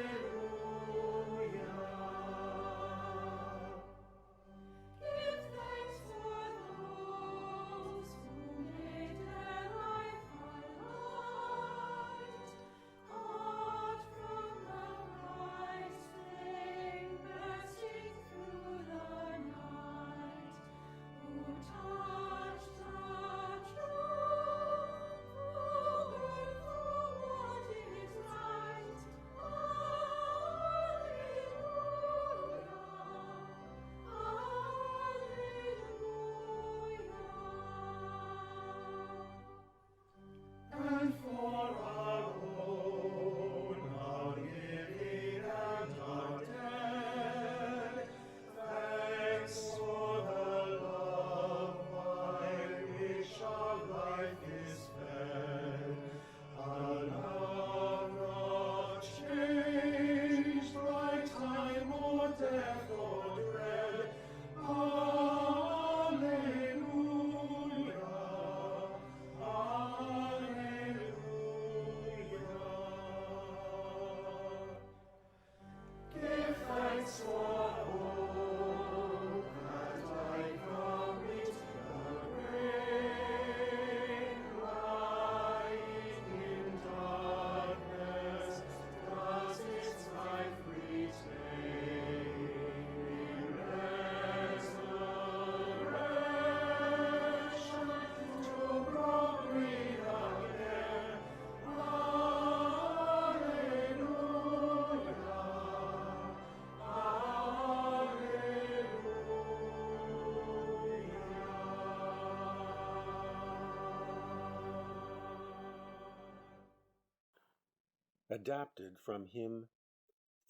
Adapted from hymn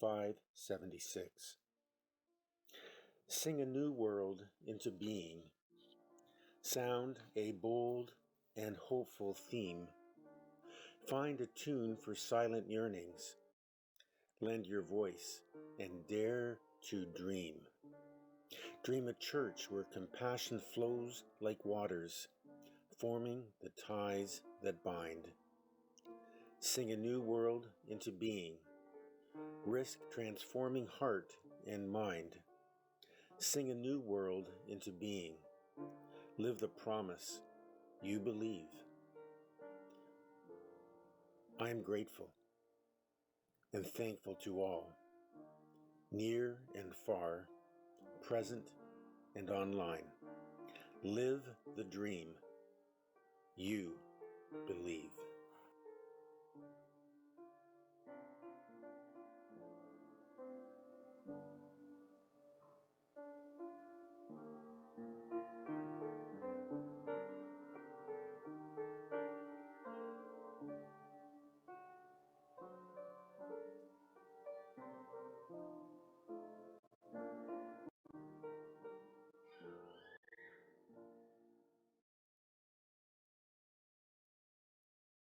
576. Sing a new world into being. Sound a bold and hopeful theme. Find a tune for silent yearnings. Lend your voice and dare to dream. Dream a church where compassion flows like waters, forming the ties that bind. Sing a new world into being. Risk transforming heart and mind. Sing a new world into being. Live the promise you believe. I am grateful and thankful to all, near and far, present and online. Live the dream you believe.